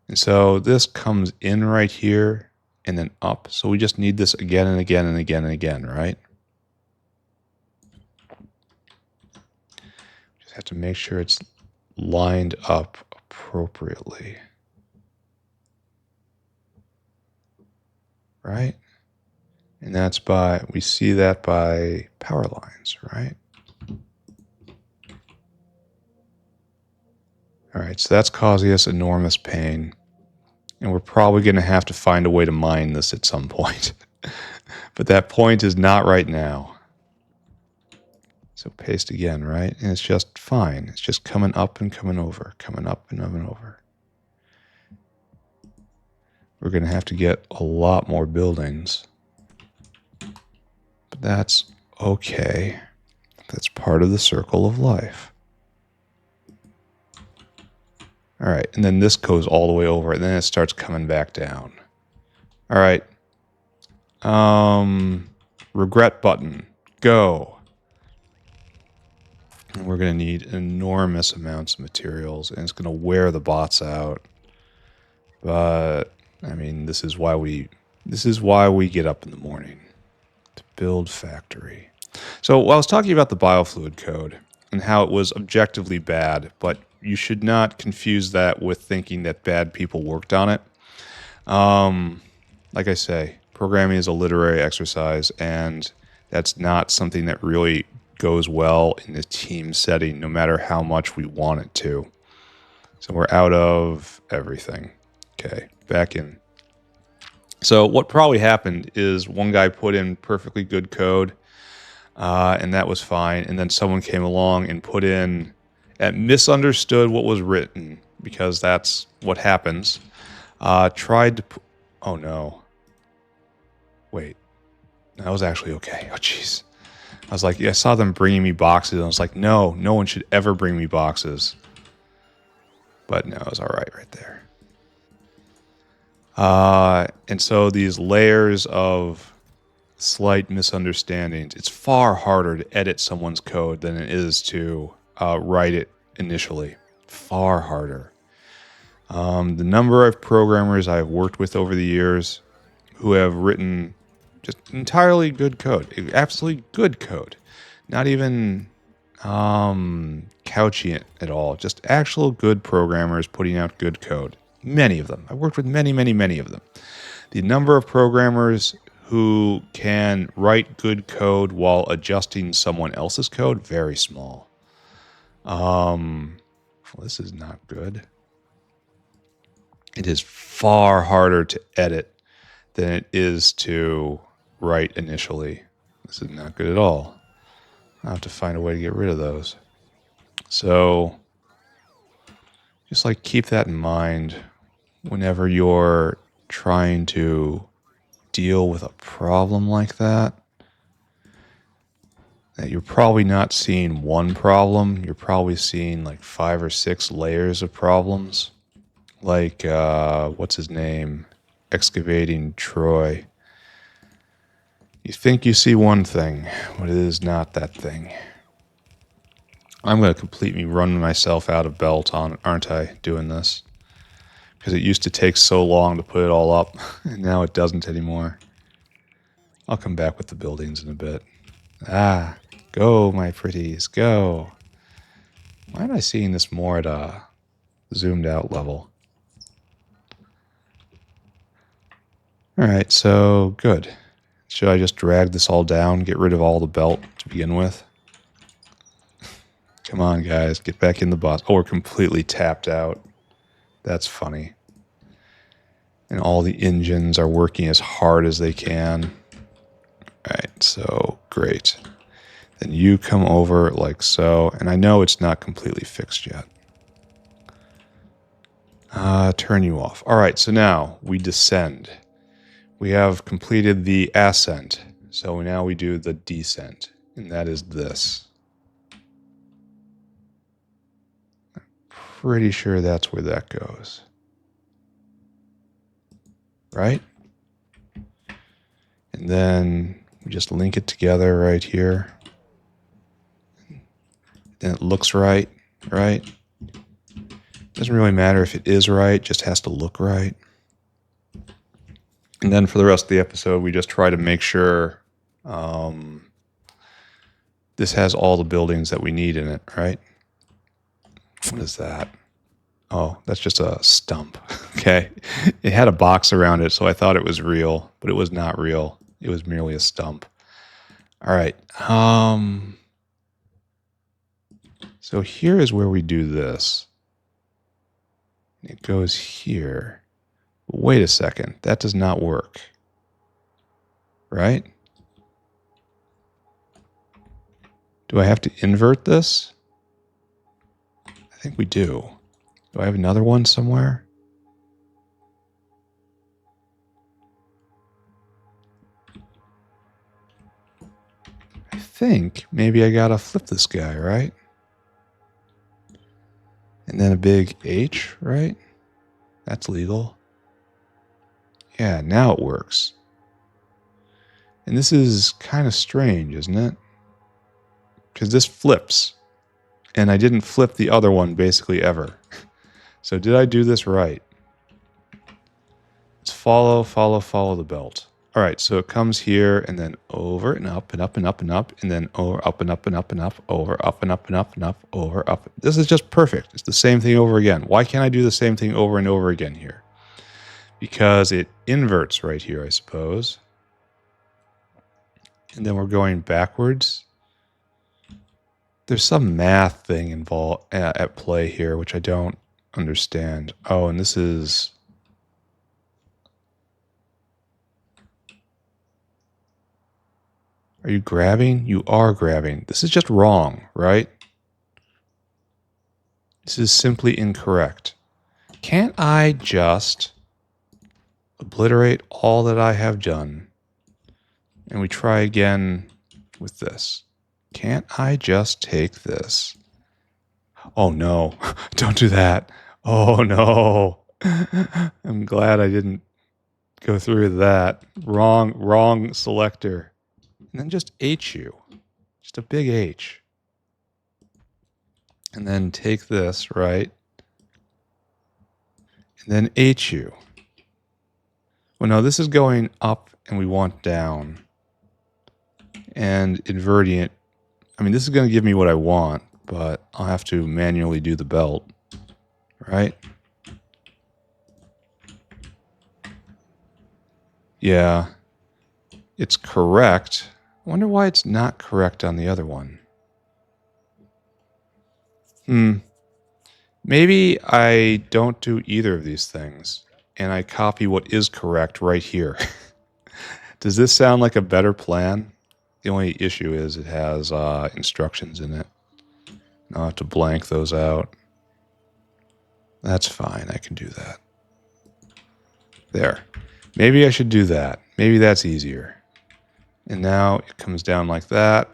And so this comes in right here and then up. So we just need this again and again and again and again, right? Just have to make sure it's lined up appropriately. Right? And that's by, we see that by power lines, right? All right, so that's causing us enormous pain. And we're probably going to have to find a way to mine this at some point. But that point is not right now. So paste again, right? And it's just fine. It's just coming up and coming over, coming up and up and over. We're going to have to get a lot more buildings. But that's okay. That's part of the circle of life. All right, and then this goes all the way over, and then it starts coming back down. All right. Regret button. Go. And we're going to need enormous amounts of materials, and it's going to wear the bots out. But, I mean, this is why we get up in the morning. To build factory. So, while I was talking about the biofluid code, and how it was objectively bad, but you should not confuse that with thinking that bad people worked on it. Like I say, programming is a literary exercise, and that's not something that really goes well in a team setting, no matter how much we want it to. So we're out of everything. Okay, back in. So what probably happened is one guy put in perfectly good code, and that was fine. And then someone came along and put in, misunderstood what was written, because that's what happens. Tried to, oh no. Wait, that was actually okay. Oh jeez. I was like, I saw them bringing me boxes, and I was like, no one should ever bring me boxes. But no, it was all right there. And so these layers of slight misunderstandings, it's far harder to edit someone's code than it is to write it initially. Far harder. The number of programmers I've worked with over the years who have written just entirely good code, absolutely good code, not even couchy at all, just actual good programmers putting out good code. Many of them. I've worked with many, many, many of them. The number of programmers who can write good code while adjusting someone else's code, very small. Well, this is not good. It is far harder to edit than it is to write initially. This is not good at all. I'll have to find a way to get rid of those. So just like keep that in mind whenever you're trying to deal with a problem like that. That you're probably not seeing one problem. You're probably seeing like 5 or 6 layers of problems. Like, what's his name? Excavating Troy. You think you see one thing, but it is not that thing. I'm going to completely run myself out of belt, aren't I, doing this? Because it used to take so long to put it all up, and now it doesn't anymore. I'll come back with the buildings in a bit. Ah, go, my pretties, go. Why am I seeing this more at a zoomed out level? Alright, so good. Should I just drag this all down, get rid of all the belt to begin with? Come on, guys, get back in the bus. Oh, we're completely tapped out. That's funny. And all the engines are working as hard as they can. Alright, so great. Then you come over like so. And I know it's not completely fixed yet. Turn you off. Alright, so now we descend. We have completed the ascent. So now we do the descent. And that is this. I'm pretty sure that's where that goes. Right? And then we just link it together right here. Then it looks right, right? Doesn't really matter if it is right, just has to look right. And then for the rest of the episode, we just try to make sure this has all the buildings that we need in it, right? What is that? Oh, that's just a stump. Okay. It had a box around it, so I thought it was real, but it was not real. It was merely a stump. All right. So here is where we do this. It goes here. Wait a second. That does not work. Right? Do I have to invert this? I think we do. Do I have another one somewhere? I think maybe I gotta flip this guy, right? And then a big H, right? That's legal. Yeah, now it works. And this is kind of strange, isn't it? Because this flips. And I didn't flip the other one basically ever. So did I do this right? Let's follow the belt. All right, so it comes here and then over and up and up and up and up and then over, up and up and up and up, over, up and up and up and up, over, up. This is just perfect. It's the same thing over again. Why can't I do the same thing over and over again here? Because it inverts right here, I suppose. And then we're going backwards. There's some math thing involved at play here, which I don't understand. Oh, and this is... Are you grabbing? You are grabbing. This is just wrong, right? This is simply incorrect. Can't I just obliterate all that I have done and we try again with this? Can't I just take this? Oh no, don't do that. Oh no. I'm glad I didn't go through that. Wrong selector. And then just HU. Just a big H. And then take this, right? And then HU. Well, no, this is going up and we want down. And inverting it. I mean, this is going to give me what I want, but I'll have to manually do the belt. Right? Yeah. It's correct. I wonder why it's not correct on the other one. Maybe I don't do either of these things, and I copy what is correct right here. Does this sound like a better plan? The only issue is it has instructions in it. I'll have to blank those out. That's fine. I can do that. There. Maybe I should do that. Maybe that's easier. And now it comes down like that.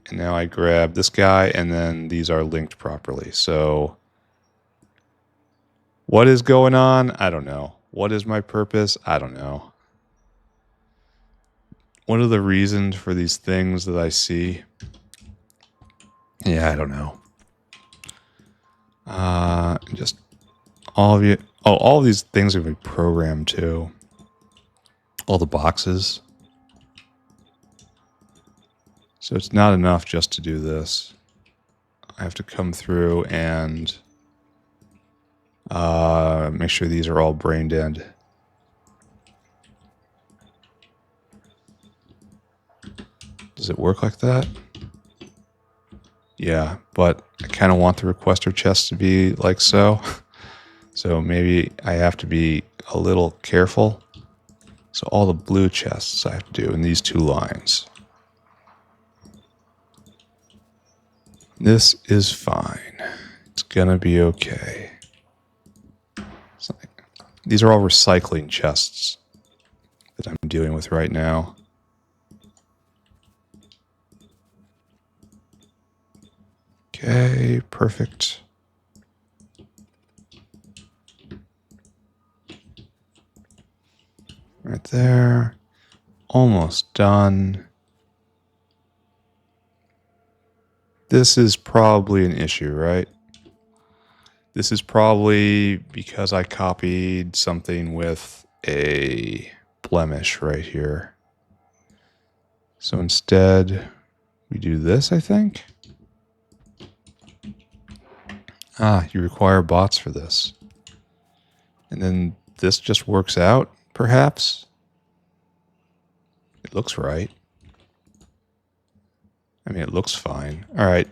And now I grab this guy, and then these are linked properly. So what is going on? I don't know. What is my purpose? I don't know. What are the reasons for these things that I see? Yeah, I don't know. Just all of you. Oh, all of these things are going to be programmed too. All the boxes. So it's not enough just to do this. I have to come through and make sure these are all brain dead. Does it work like that? Yeah, but I kind of want the requester chest to be like so. So maybe I have to be a little careful. So all the blue chests I have to do in these two lines. This is fine. It's gonna be okay. These are all recycling chests that I'm dealing with right now. Okay, perfect. Right there. Almost done. This is probably an issue, right? This is probably because I copied something with a blemish right here. So instead, we do this, I think. Ah, you require bots for this. And then this just works out, perhaps? It looks right. I mean, it looks fine. All right,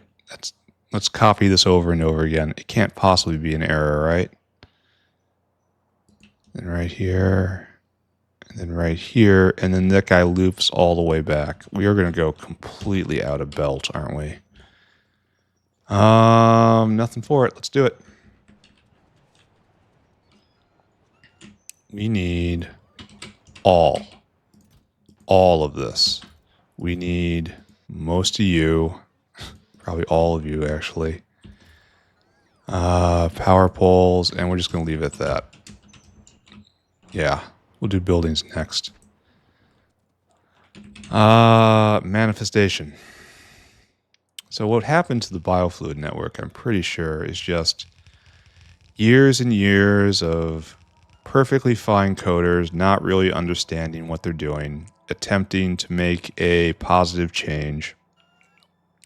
let's copy this over and over again. It can't possibly be an error, right? And right here, and then right here, and then that guy loops all the way back. We are going to go completely out of belt, aren't we? Nothing for it. Let's do it. We need all of this. We need most of you, probably all of you actually. Power poles, and we're just going to leave it at that. Yeah, we'll do buildings next. Manifestation. So what happened to the biofluid network, I'm pretty sure, is just years and years of perfectly fine coders not really understanding what they're doing, attempting to make a positive change,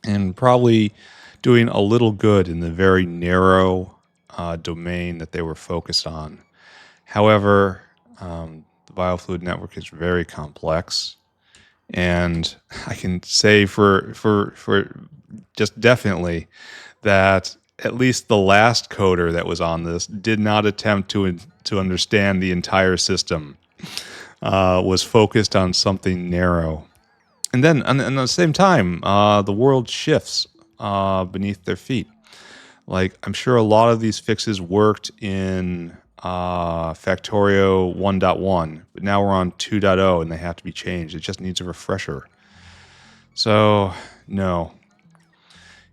and probably doing a little good in the very narrow domain that they were focused on. However, the biofluid network is very complex, and I can say for just definitely that at least the last coder that was on this did not attempt to understand the entire system. Was focused on something narrow. And then, and at the same time, the world shifts beneath their feet. Like, I'm sure a lot of these fixes worked in Factorio 1.1, but now we're on 2.0 and they have to be changed. It just needs a refresher. So, no.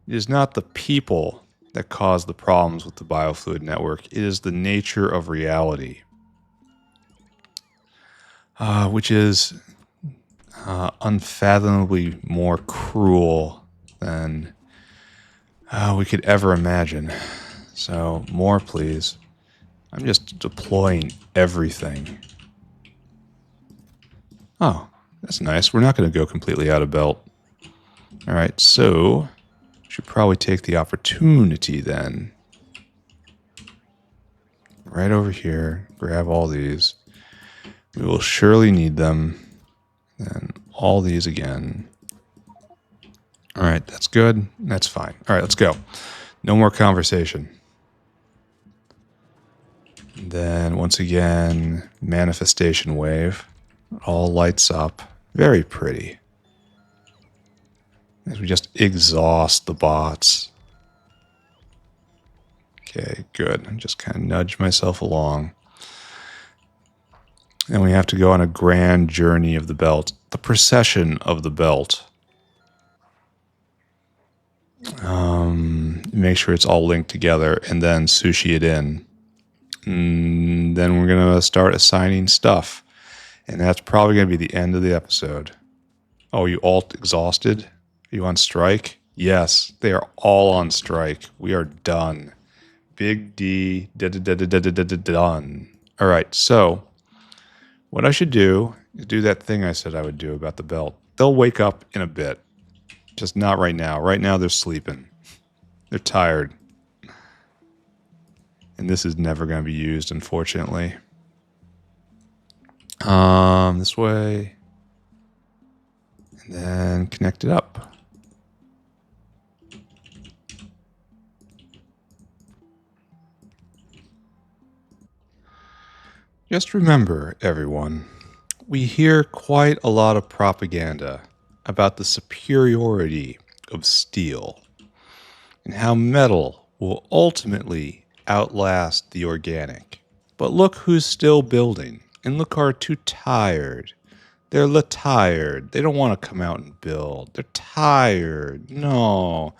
It is not the people that cause the problems with the biofluid network. It is the nature of reality, which is unfathomably more cruel than we could ever imagine. So, more please. I'm just deploying everything. Oh, that's nice. We're not going to go completely out of belt. All right, so should probably take the opportunity then. Right over here, grab all these. We will surely need them. Then all these again. All right, that's good. That's fine. All right, let's go. No more conversation. Then once again, manifestation wave. All lights up. Very pretty. as we just exhaust the bots. Okay, good. I just kind of nudge myself along. And we have to go on a grand journey of the belt. The procession of the belt. Make sure it's all linked together and then sushi it in. And then we're going to start assigning stuff. And that's probably going to be the end of the episode. Oh, you all exhausted? Are you on strike? Yes, they are all on strike. We are done. Big D, done. All right, so what I should do is do that thing I said I would do about the belt. They'll wake up in a bit. Just not right now. Right now they're sleeping. They're tired. And this is never going to be used, unfortunately. This way. And then connect it up. Just remember, everyone, we hear quite a lot of propaganda about the superiority of steel and how metal will ultimately outlast the organic. But look who's still building, and look are too tired. They're tired. They don't want to come out and build. They're tired. No,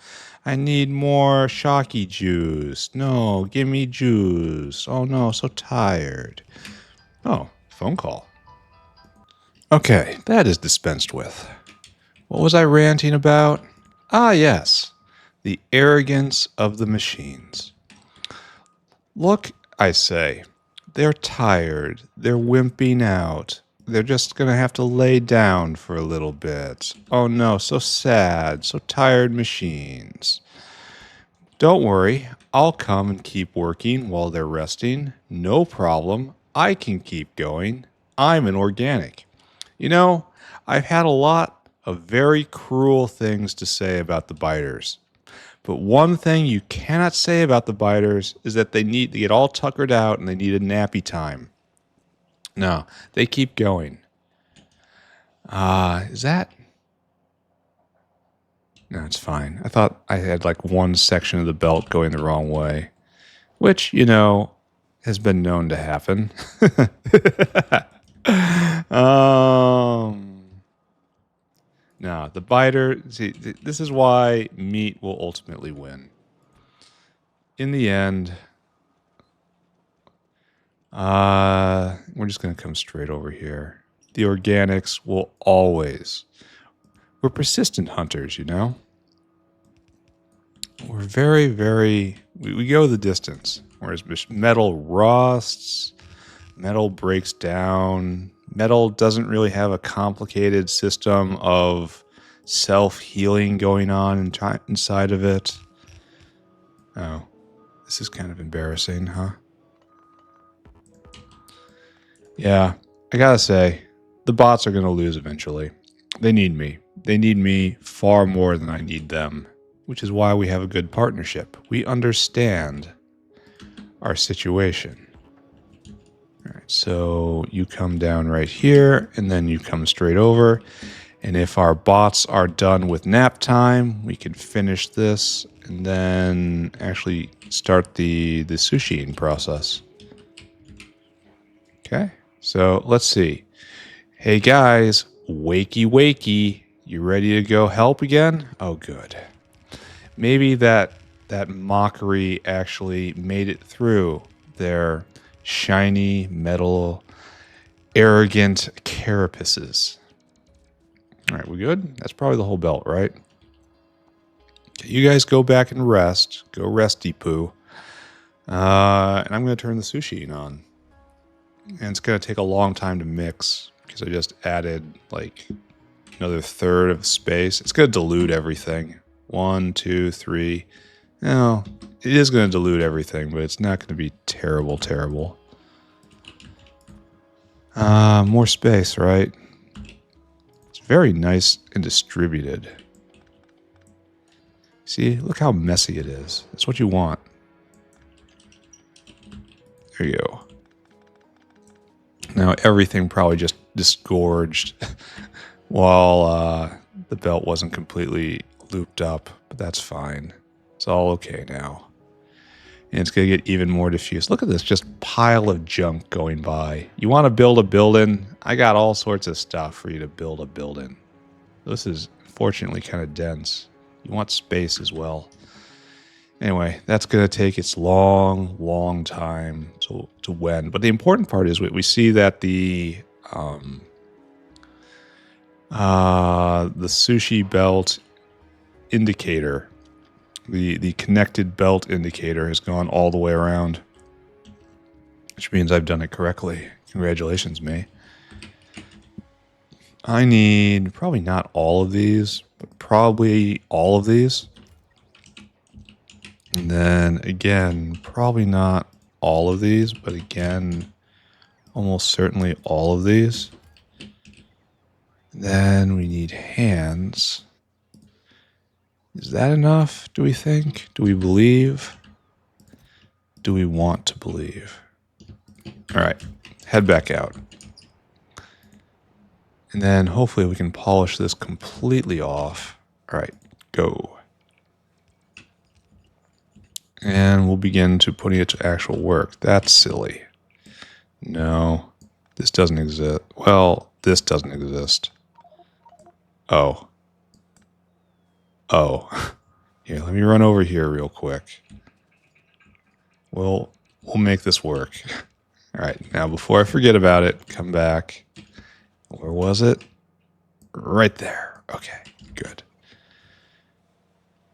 I need more shocky juice. No, give me juice. Oh no, so tired. Oh, phone call. Okay, that is dispensed with. What was I ranting about? Ah, yes, the arrogance of the machines. Look, I say, they're tired. They're wimping out. They're just going to have to lay down for a little bit. Oh no, so sad. So tired machines. Don't worry, I'll come and keep working while they're resting. No problem. I can keep going. I'm an organic. You know, I've had a lot of very cruel things to say about the biters. But one thing you cannot say about the biters is that they need to get all tuckered out and they need a nappy time. No, they keep going. Is that? No, it's fine. I thought I had like one section of the belt going the wrong way, which, you know, has been known to happen. No, the biter, see, this is why meat will ultimately win. In the end, we're just going to come straight over here. The organics will always. We're persistent hunters, you know? We're very, very. We go the distance. Whereas metal rusts, metal breaks down. Metal doesn't really have a complicated system of self-healing going on inside of it. Oh, this is kind of embarrassing, huh? Yeah, I gotta say, the bots are gonna lose eventually. They need me. They need me far more than I need them, which is why we have a good partnership. We understand our situation. All right, so you come down right here, and then you come straight over. And if our bots are done with nap time, we can finish this and then actually start the sushiing process. Okay, so let's see. Hey guys, wakey wakey, you ready to go help again? Oh good. Maybe that mockery actually made it through their shiny metal arrogant carapaces. All right, we good? That's probably the whole belt, right? Okay, you guys go back and rest. Go resty poo. And I'm going to turn the sushi on. And it's going to take a long time to mix because I just added like another third of space. It's going to dilute everything. 1, 2, 3. No, it is going to dilute everything, but it's not going to be terrible, terrible. More space, right? It's very nice and distributed. See, look how messy it is. That's what you want. There you go. Now everything probably just disgorged while the belt wasn't completely looped up, but that's fine. It's all okay now. And it's going to get even more diffuse. Look at this, just pile of junk going by. You want to build a building? I got all sorts of stuff for you to build a building. This is fortunately kind of dense. You want space as well. Anyway, that's going to take its long, long time to win. But the important part is we see that the sushi belt indicator, the connected belt indicator has gone all the way around, which means I've done it correctly. Congratulations, me. I need probably not all of these, but probably all of these. And then again, probably not all of these, but again, almost certainly all of these. Then we need hands. Is that enough, do we think? Do we believe? Do we want to believe? All right, head back out. And then hopefully we can polish this completely off. All right, go. And we'll begin to put it to actual work. That's silly. No, this doesn't exist. Well, this doesn't exist. Oh. Oh. Here, let me run over here real quick. We'll make this work. All right, now before I forget about it, come back. Where was it? Right there. Okay, good.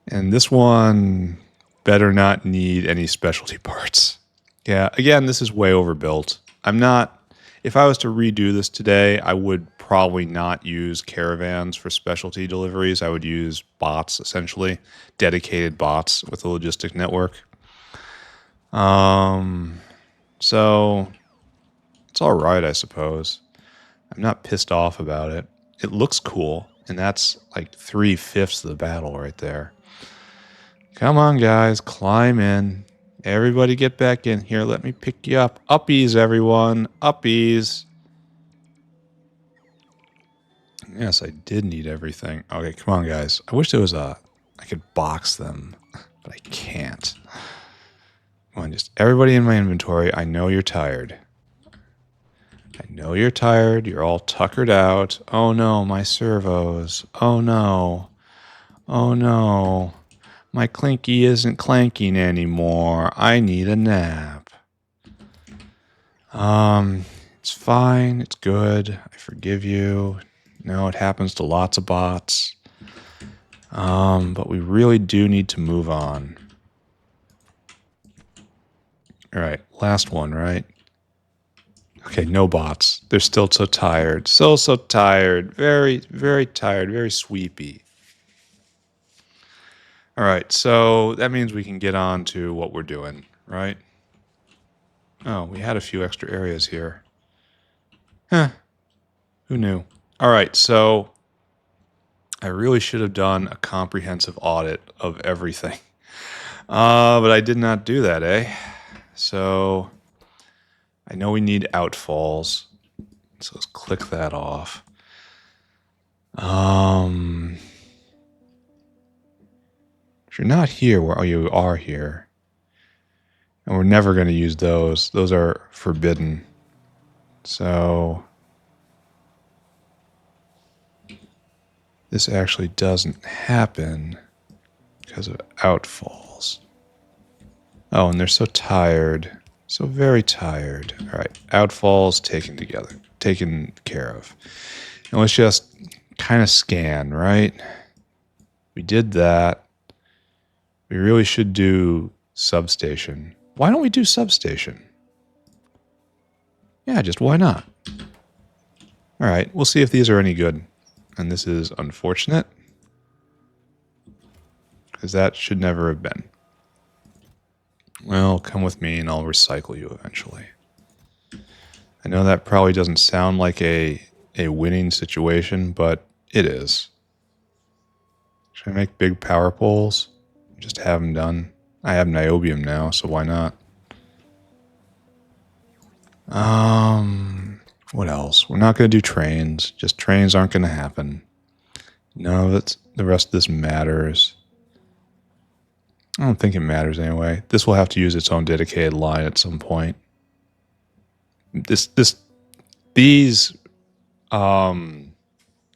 And this one better not need any specialty parts. Yeah, again, this is way overbuilt. If I was to redo this today, I would probably not use caravans for specialty deliveries. I would use bots, essentially, dedicated bots with a logistic network. So it's all right, I suppose. I'm not pissed off about it. It looks cool, and that's like 3/5 of the battle right there. Come on, guys, climb in. Everybody get back in here. Let me pick you up. Uppies, everyone. Uppies. Yes, I did need everything. Okay, come on, guys. I wish there was I could box them, but I can't. Come on, just everybody in my inventory. I know you're tired. I know you're tired. You're all tuckered out. Oh no, my servos. Oh no. Oh no. My clinky isn't clanking anymore. I need a nap. It's fine. It's good. I forgive you. No, it happens to lots of bots. But we really do need to move on. All right, last one, right? Okay, no bots. They're still so tired. So tired. Very, very tired. Very sweepy. All right, so that means we can get on to what we're doing, right? Oh, we had a few extra areas here. Huh. Who knew? All right, so I really should have done a comprehensive audit of everything. But I did not do that, eh? So I know we need outfalls. So let's click that off. If you're not here, well, you are here. And we're never going to use those. Those are forbidden. So this actually doesn't happen because of outfalls. Oh, and they're so tired. So very tired. All right, outfalls taken care of. And let's just kind of scan, right? We did that. We really should do substation. Why don't we do substation? Yeah, just why not? All right, we'll see if these are any good. And this is unfortunate, because that should never have been. Well, come with me and I'll recycle you eventually. I know that probably doesn't sound like a winning situation, but it is. Should I make big power poles? Just have them done. I have niobium now, so why not? What else? We're not going to do trains. Just trains aren't going to happen. No, that's the rest of this matters. I don't think it matters anyway. This will have to use its own dedicated line at some point. These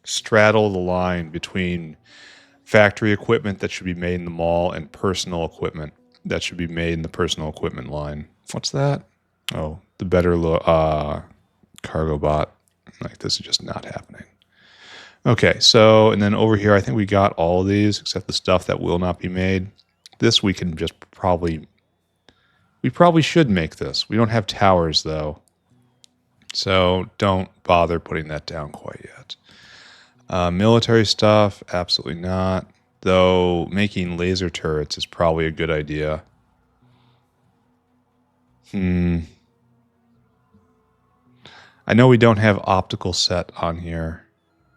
straddle the line between factory equipment that should be made in the mall and personal equipment that should be made in the personal equipment line. What's that? Oh, the better cargo bot. Like, this is just not happening. Okay, so, and then over here, I think we got all of these except the stuff that will not be made. This we can just we probably should make this. We don't have towers though. So don't bother putting that down quite yet. Military stuff, absolutely not. Though making laser turrets is probably a good idea. I know we don't have optical set on here,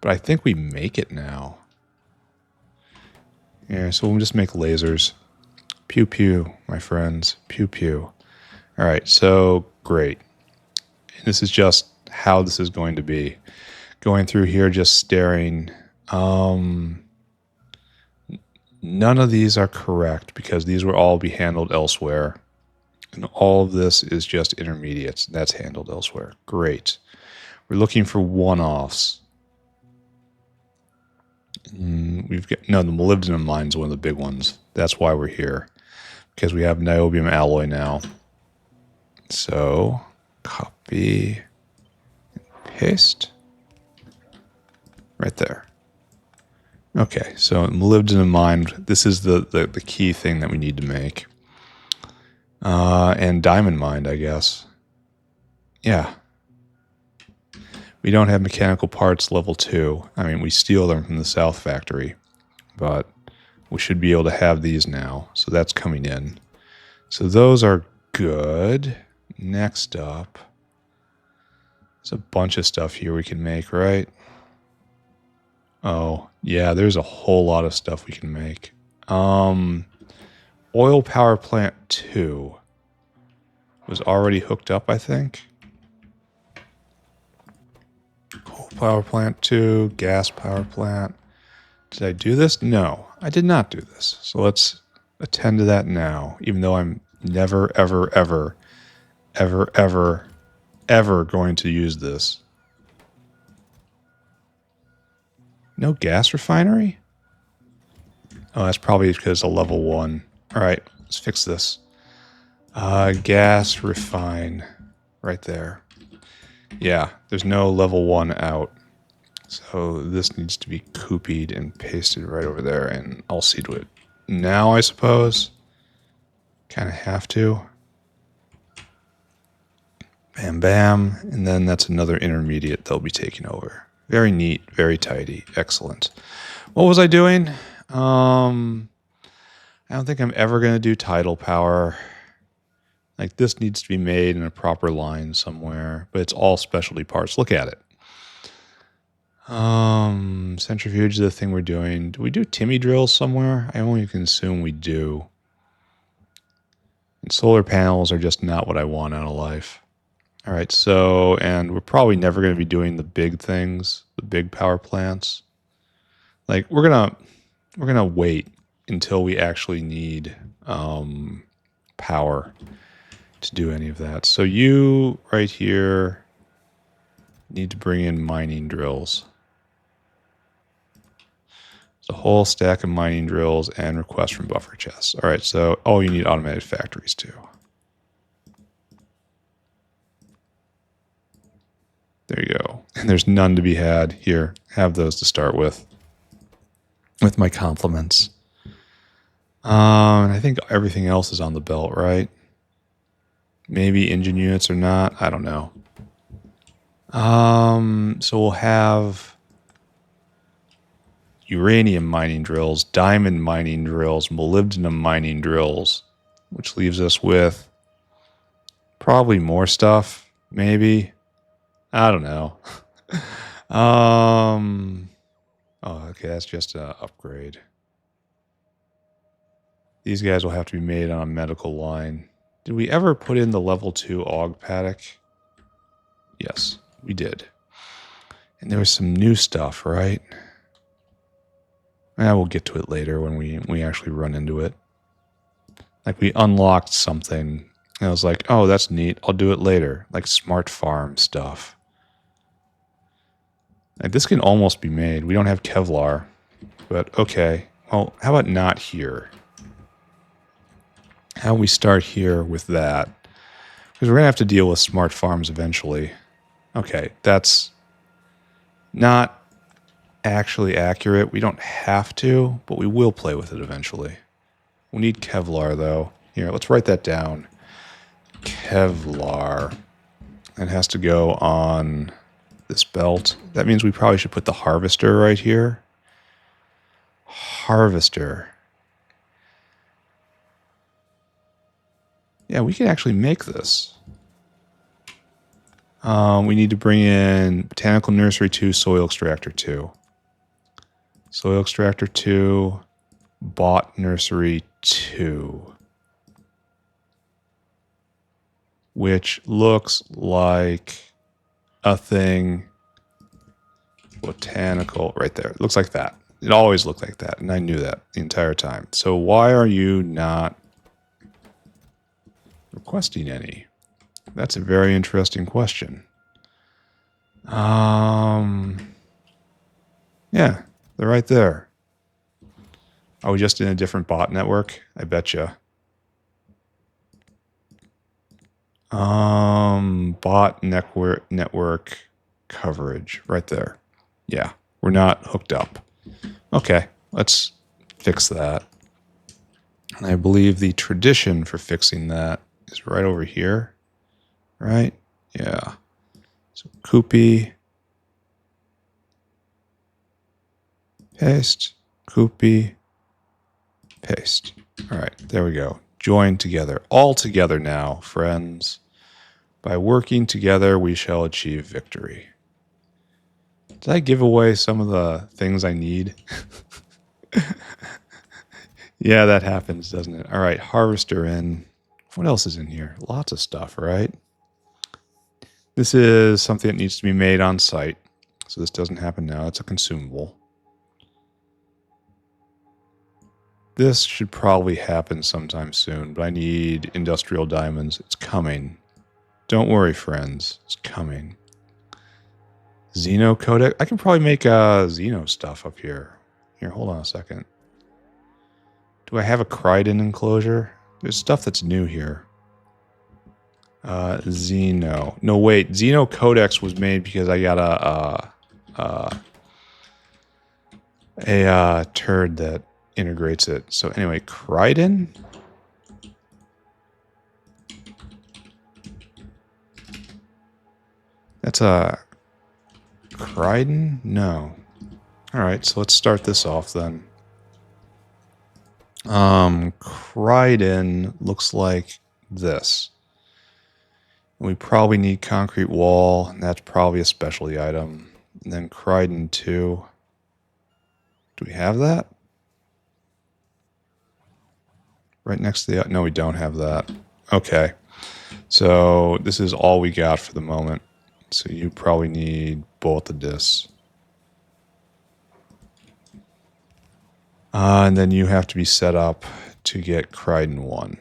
but I think we make it now. Yeah, so we'll just make lasers. Pew pew, my friends. Pew pew. All right, so great. This is just how this is going to be. Going through here, just staring. None of these are correct because these will all be handled elsewhere. And all of this is just intermediates. That's handled elsewhere. Great. We're looking for one-offs. We've got, no, the molybdenum mine is one of the big ones. That's why we're here. Because we have niobium alloy now. So, copy, paste. Right there. Okay, so molybdenum mine, this is the key thing that we need to make. And diamond mine, I guess. Yeah. We don't have mechanical parts level 2. I mean, we steal them from the South Factory. But we should be able to have these now. So that's coming in. So those are good. Next up, there's a bunch of stuff here we can make, right? Oh, yeah, there's a whole lot of stuff we can make. Oil power plant 2 was already hooked up, I think. Coal power plant 2, gas power plant. Did I do this? No, I did not do this. So let's attend to that now, even though I'm never, ever, ever, ever, ever, ever going to use this. No gas refinery? Oh, that's probably because of level 1. All right, let's fix this. Gas refine right there. Yeah, there's no level 1 out. So this needs to be copied and pasted right over there, and I'll see to it now, I suppose. Kind of have to. Bam, bam. And then that's another intermediate they'll be taking over. Very neat, very tidy. Excellent. What was I doing? I don't think I'm ever going to do tidal power. Like, this needs to be made in a proper line somewhere, but it's all specialty parts. Look at it. Centrifuge is the thing we're doing. Do we do Timmy drills somewhere? I only can assume we do. And solar panels are just not what I want out of life. All right, so, and we're probably never going to be doing the big things, the big power plants. Like, we're gonna wait until we actually need power to do any of that. So you right here need to bring in mining drills. It's a whole stack of mining drills and requests from buffer chests. All right, so, oh, you need automated factories too. There you go. And there's none to be had here. Have those to start with my compliments. And I think everything else is on the belt, right? Maybe engine units or not. I don't know. So we'll have uranium mining drills, diamond mining drills, molybdenum mining drills, which leaves us with probably more stuff, maybe. I don't know. Oh, okay, that's just an upgrade. These guys will have to be made on a medical line. Did we ever put in the level 2 AUG paddock? Yes, we did. And there was some new stuff, right? We'll get to it later when we actually run into it. Like we unlocked something, and I was like, oh, that's neat. I'll do it later. Like smart farm stuff. Like this can almost be made. We don't have Kevlar, but okay. Well, how about not here? How we start here with that? Because we're going to have to deal with smart farms eventually. Okay, that's not actually accurate. We don't have to, but we will play with it eventually. We need Kevlar, though. Here, let's write that down. Kevlar. It has to go on this belt. That means we probably should put the harvester right here. Harvester. Yeah, we can actually make this. We need to bring in Botanical Nursery 2, Soil Extractor 2. Soil Extractor 2, Bot Nursery 2. Which looks like a thing. Botanical, right there. It looks like that. It always looked like that, and I knew that the entire time. So why are you not requesting any? That's a very interesting question. Yeah, they're right there. Are we just in a different bot network? I betcha. Bot network coverage right there. Yeah, we're not hooked up. Okay, let's fix that. And I believe the tradition for fixing that is right over here. Right? Yeah. So Koopy. Paste. Koopy. Paste. All right, there we go. Join together. All together now, friends. By working together, we shall achieve victory. Did I give away some of the things I need? Yeah, that happens, doesn't it? All right, harvester in. What else is in here? Lots of stuff, right? This is something that needs to be made on site. So this doesn't happen now. It's a consumable. This should probably happen sometime soon, but I need industrial diamonds. It's coming. Don't worry, friends. It's coming. Xeno codec. I can probably make Xeno stuff up here. Here, hold on a second. Do I have a Cryden enclosure? There's stuff that's new here. Xeno. No, wait. Xeno codex was made because I got a turd that integrates it. So anyway, Cryden? That's a Cryden? No. Alright, so let's start this off then. Cryden looks like this. We probably need concrete wall, and that's probably a specialty item. And then Cryden 2. Do we have that? Right next to the... No, we don't have that. Okay. So this is all we got for the moment. So you probably need both of this. And then you have to be set up to get Cryden 1.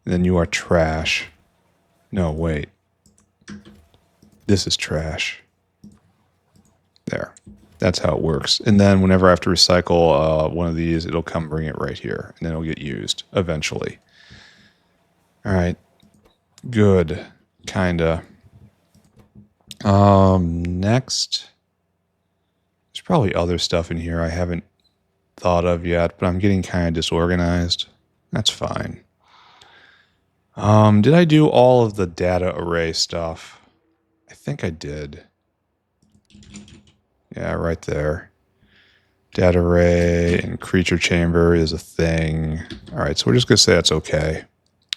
And then you are trash. No, wait. This is trash. There. That's how it works. And then whenever I have to recycle one of these, it'll come bring it right here. And then it'll get used eventually. All right. Good. Kinda. Next. There's probably other stuff in here I haven't thought of yet, but I'm getting kind of disorganized. That's fine. Did I do all of the data array stuff? I think I did. Yeah, right there. Data array and creature chamber is a thing. All right, so we're just going to say that's okay.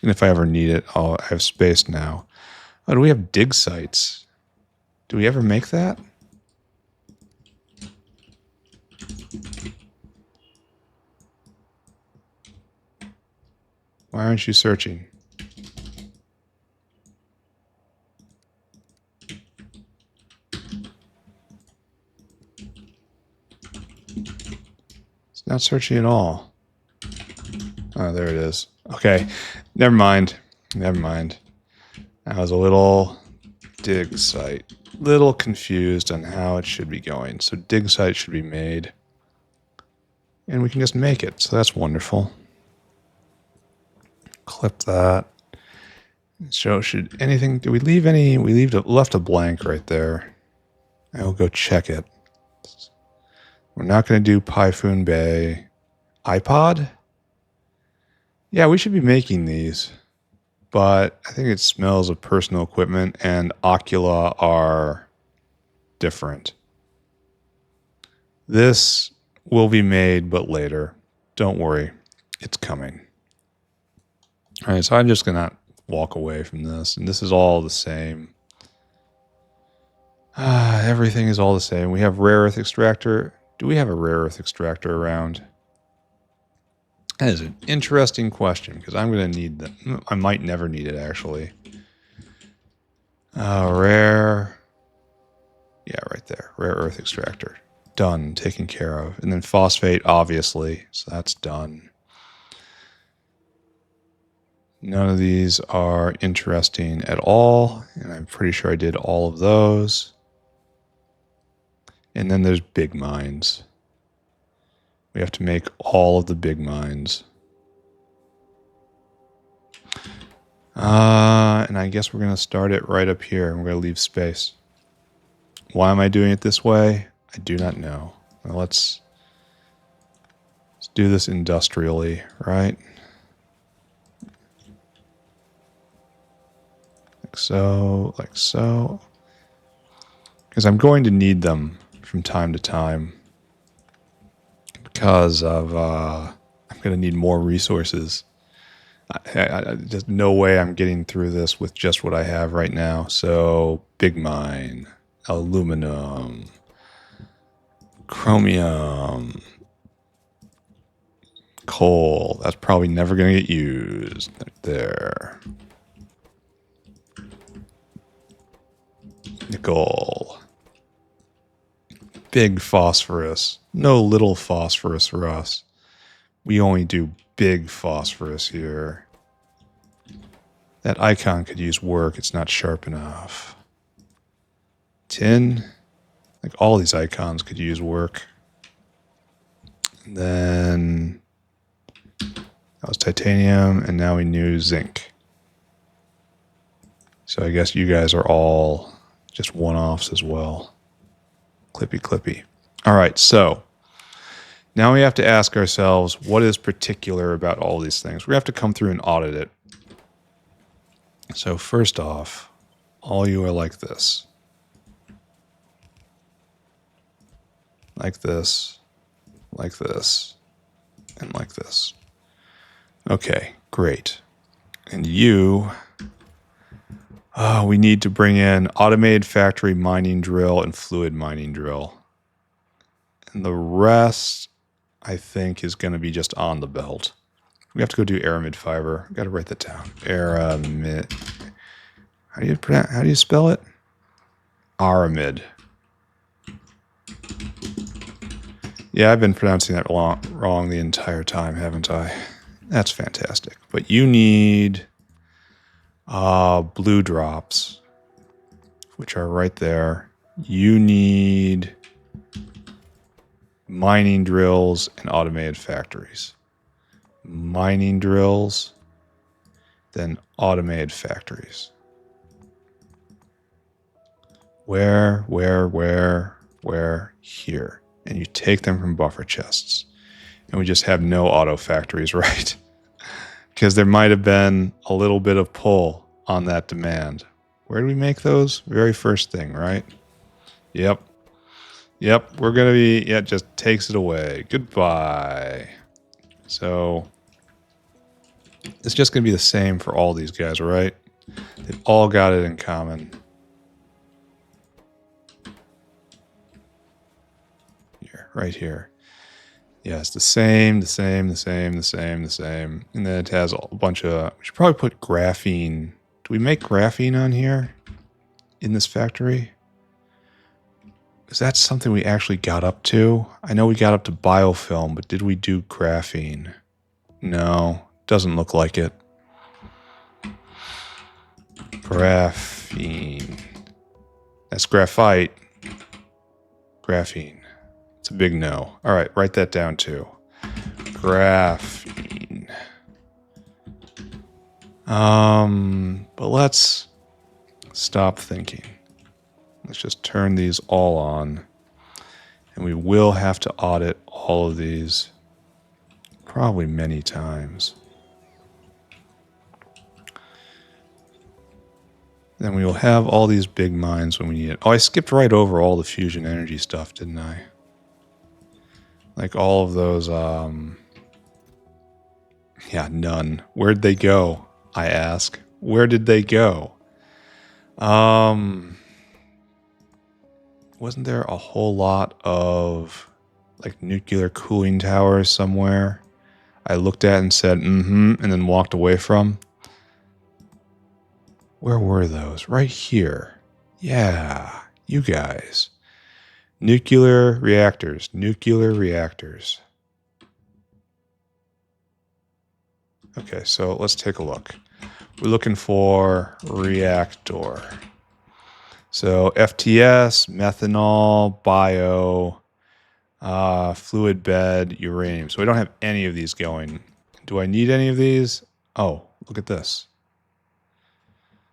And if I ever need it, I have space now. Oh, do we have dig sites? Do we ever make that? Why aren't you searching? Not searching at all. Oh, there it is. Okay. Never mind. Never mind. I was a little dig site. Little confused on how it should be going. So dig site should be made. And we can just make it. So that's wonderful. Clip that. So should anything, do we leave any, left a blank right there. I will go check it. We're not going to do Typhoon Bay. iPod? Yeah, we should be making these. But I think it smells of personal equipment and Ocula are different. This will be made, but later. Don't worry. It's coming. All right, so I'm just going to walk away from this. And this is all the same. Everything is all the same. We have rare earth extractor. Do we have a rare earth extractor around? That is an interesting question because I'm going to need them. I might never need it, actually. Rare. Yeah, right there. Rare earth extractor. Done. Taken care of. And then phosphate, obviously. So that's done. None of these are interesting at all. And I'm pretty sure I did all of those. And then there's big mines. We have to make all of the big mines. And I guess we're going to start it right up here. And we're going to leave space. Why am I doing it this way? I do not know. Well, let's do this industrially, right? Like so, like so. Because I'm going to need them from time to time. Because of, I'm going to need more resources. There's no way I'm getting through this with just what I have right now. So, big mine, aluminum, chromium, coal. That's probably never going to get used. Right there. Nickel. Big phosphorus. No little phosphorus for us. We only do big phosphorus here. That icon could use work. It's not sharp enough. Tin. Like all these icons could use work. And then that was titanium, and now we knew zinc. So I guess you guys are all just one-offs as well. Clippy, clippy. All right, so now we have to ask ourselves, what is particular about all these things? We have to come through and audit it. So first off, all you are like this. Like this, like this, and like this. Okay, great. And you, we need to bring in automated factory mining drill and fluid mining drill. And the rest, I think, is going to be just on the belt. We have to go do aramid fiber. Got to write that down. Aramid. How do you spell it? Aramid. Yeah, I've been pronouncing that wrong the entire time, haven't I? That's fantastic. But you need blue drops, which are right there. You need mining drills and automated factories. Mining drills, then automated factories. Where? Here. And you take them from buffer chests. And we just have no auto factories, right? Because there might have been a little bit of pull on that demand. Where do we make those? Very first thing, right? Yep. We're going to be, yeah, it just takes it away. Goodbye. So it's just going to be the same for all these guys, right? They've all got it in common. Here, right here. Yeah, it's the same. And then it has a bunch of, we should probably put graphene. Do we make graphene on here? In this factory? Is that something we actually got up to? I know we got up to biofilm, but did we do graphene? No, doesn't look like it. Graphene. That's graphite. Graphene. It's a big no. All right, write that down too. Graphene. But let's stop thinking. Let's just turn these all on. And we will have to audit all of these probably many times. Then we will have all these big mines when we need it. Oh, I skipped right over all the fusion energy stuff, didn't I? Like all of those, yeah, none. Where'd they go? I ask. Where did they go? Wasn't there a whole lot of like nuclear cooling towers somewhere I looked at and said, and then walked away from? Where were those? Right here. Yeah, you guys. Nuclear reactors. Nuclear reactors. Okay, so let's take a look. We're looking for reactor. So FTS, methanol, bio, fluid bed, uranium. So we don't have any of these going. Do I need any of these? Oh, look at this.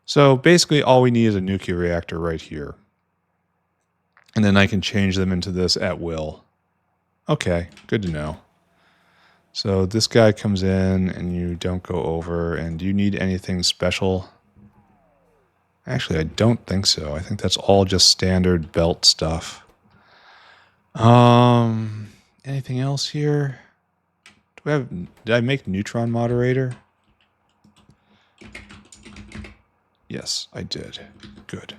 So basically all we need is a nuclear reactor right here. And then I can change them into this at will. Okay, good to know. So this guy comes in and you don't go over. And do you need anything special? Actually, I don't think so. I think that's all just standard belt stuff. Anything else here? Did I make neutron moderator? Yes, I did. Good.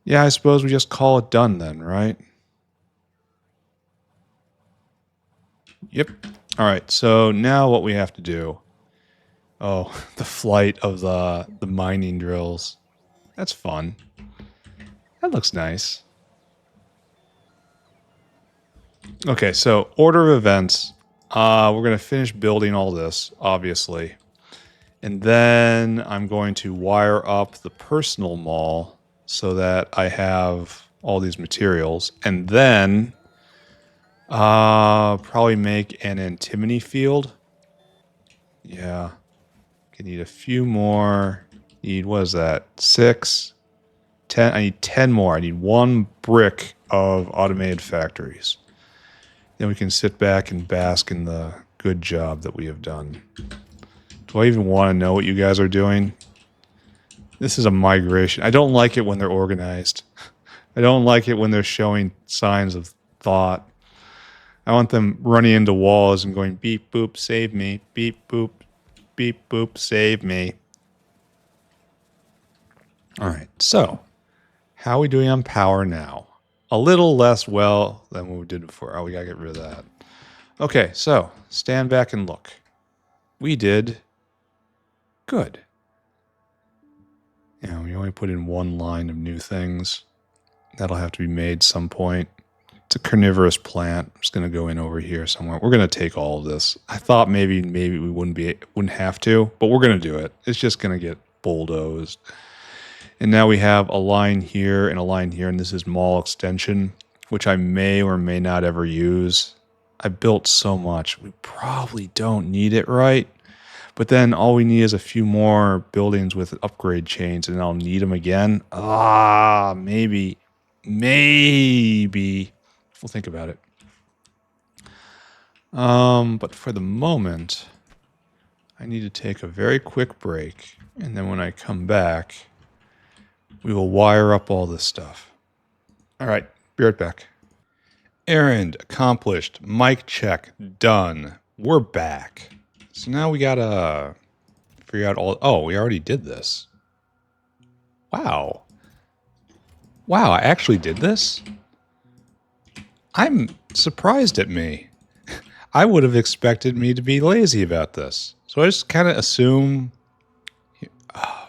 Yeah, I suppose we just call it done then, right? Yep. All right, so now what we have to do. Oh, the flight of the mining drills. That's fun. That looks nice. Okay, so order of events. We're going to finish building all this, obviously. And then I'm going to wire up the personal mall so that I have all these materials. And then probably make an antimony field. Yeah. I need a few more. Need, what is that? 6, 10. I need 10 more. I need 1 brick of automated factories. Then we can sit back and bask in the good job that we have done. Do I even want to know what you guys are doing? This is a migration. I don't like it when they're organized. I don't like it when they're showing signs of thought. I want them running into walls and going beep, boop, save me. Beep, boop, beep, boop, save me. All right, so how are we doing on power now? A little less well than what we did before. Oh, we gotta get rid of that. Okay, so stand back and look. We did good. Yeah, we only put in 1 line of new things. That'll have to be made some point. It's a carnivorous plant. I'm just gonna go in over here somewhere. We're gonna take all of this. I thought maybe we wouldn't have to, but we're gonna do it. It's just gonna get bulldozed. And now we have a line here and a line here, and this is mall extension, which I may or may not ever use. I built so much. We probably don't need it, right? But then all we need is a few more buildings with upgrade chains, and I'll need them again. Maybe. Maybe. We'll think about it. But for the moment, I need to take a very quick break, and then when I come back, we will wire up all this stuff. All right, be right back. Errand accomplished. Mic check done. We're back. So now we gotta figure out all... Oh, we already did this. Wow. Wow, I actually did this? I'm surprised at me. I would have expected me to be lazy about this. So I just kind of assume...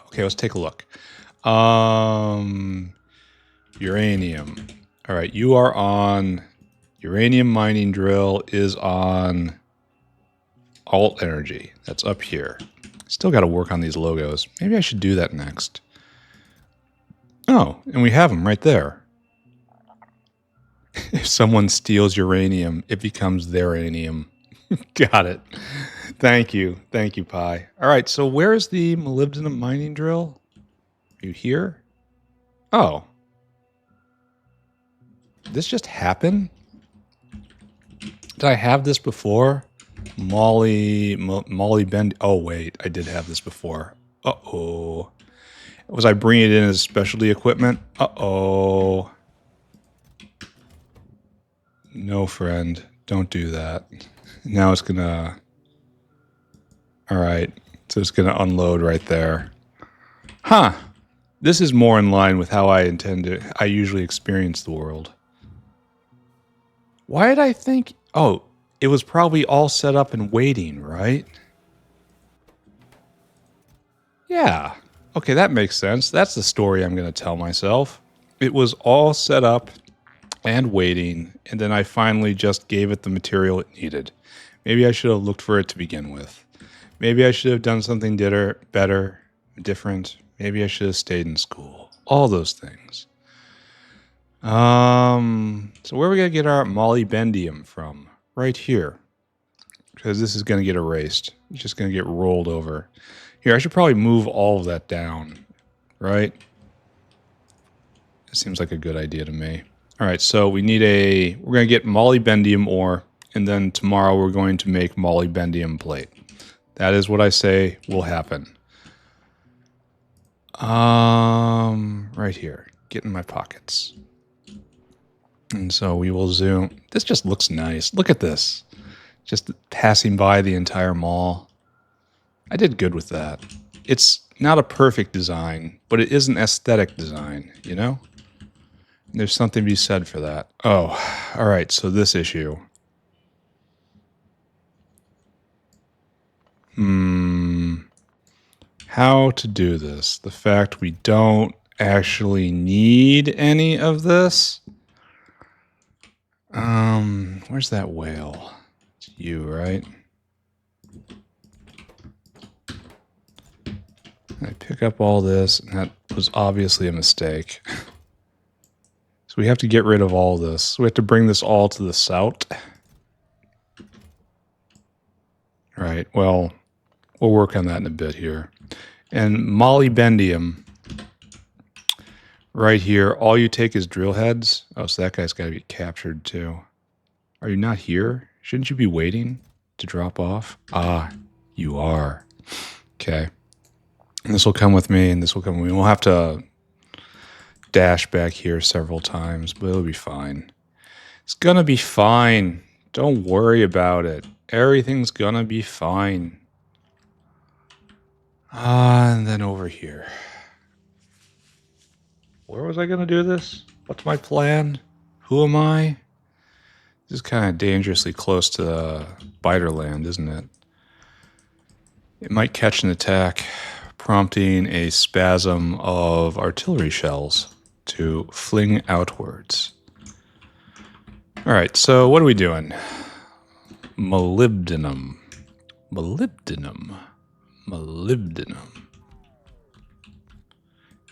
Okay, let's take a look. uranium. All right, you are on uranium mining drill is on alt energy. That's up here. Still got to work on these logos. Maybe I should do that next. Oh, and we have them right there. If someone steals uranium, it becomes their uranium. Got it. Thank you. Thank you, Pi. All right, so where is the molybdenum mining drill? Are you here? Oh. This just happened? Did I have this before? Moly-BEN. Oh, wait. I did have this before. Uh-oh. Was I bringing it in as specialty equipment? Uh-oh. No, friend. Don't do that. Now it's gonna... Alright. So it's gonna unload right there. Huh. This is more in line with how I usually experience the world. Why did I think... Oh, it was probably all set up and waiting, right? Yeah. Okay, that makes sense. That's the story I'm going to tell myself. It was all set up and waiting, and then I finally just gave it the material it needed. Maybe I should have looked for it to begin with. Maybe I should have done something better, different. Maybe I should have stayed in school. All those things. So where are we going to get our Moly-BEN-di-um from? Right here. Because this is going to get erased. It's just going to get rolled over. Here, I should probably move all of that down. Right? It seems like a good idea to me. All right, so we need we're going to get Moly-BEN-di-um ore, and then tomorrow we're going to make Moly-BEN-di-um plate. That is what I say will happen. Right here. Get in my pockets. And so we will zoom. This just looks nice. Look at this. Just passing by the entire mall. I did good with that. It's not a perfect design, but it is an aesthetic design, you know? There's something to be said for that. Oh, all right, so this issue. How to do this? The fact we don't actually need any of this. Where's that whale? It's you, right? I pick up all this, and that was obviously a mistake. So we have to get rid of all this. We have to bring this all to the south. Right, well, we'll work on that in a bit here. And Moly-BEN-di-um, right here, all you take is drill heads. Oh, so that guy's got to be captured too. Are you not here? Shouldn't you be waiting to drop off? Ah, you are. Okay. And this will come with me, and this will come with me. We'll have to dash back here several times, but it'll be fine. It's gonna be fine. Don't worry about it. Everything's gonna be fine. And then over here. Where was I gonna do this? What's my plan? Who am I? This is kind of dangerously close to Biterland, isn't it? It might catch an attack, prompting a spasm of artillery shells to fling outwards. All right, so what are we doing? Molybdenum. Molybdenum. Molybdenum.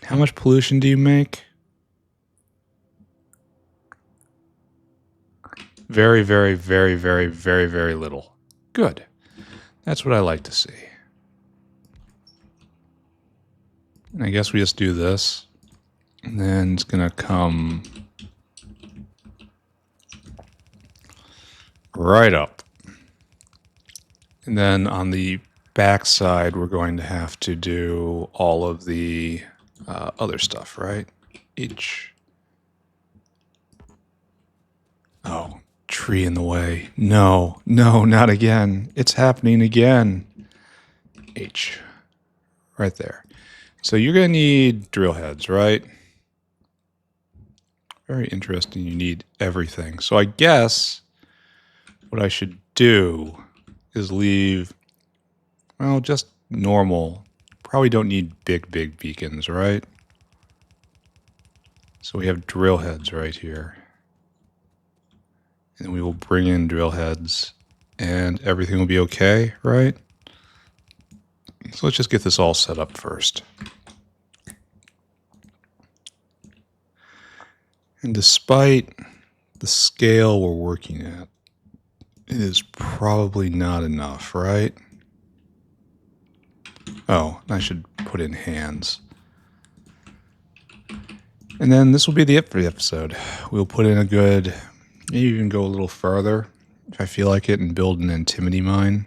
How much pollution do you make? Very, very, very, very, very, very little. Good. That's what I like to see. And I guess we just do this. And then it's going to come right up. And then on the back side, we're going to have to do all of the other stuff, right? Oh, tree in the way. No, not again. It's happening again. H. Right there. So you're going to need drill heads, right? Very interesting. You need everything. So I guess what I should do is leave, well, just normal. Probably don't need big beacons, right? So So we have drill heads right here. And we will bring in drill heads and everything will be okay, right? So let's just get this all set up first. And despite the scale we're working at, it is probably not enough, right? Oh, I should put in hands. And then this will be it for the episode. We'll put in a good, maybe even go a little further if I feel like it and build an antimony mine.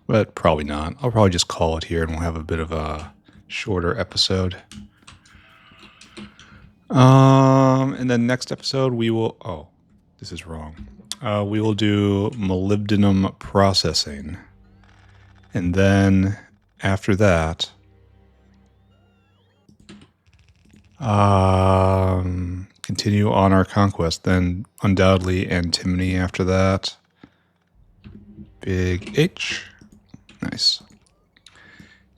But probably not. I'll probably just call it here and we'll have a bit of a shorter episode. And then next episode we will, oh, this is wrong. We will do molybdenum processing. And then after that, continue on our conquest. Then undoubtedly antimony after that. Big H. Nice.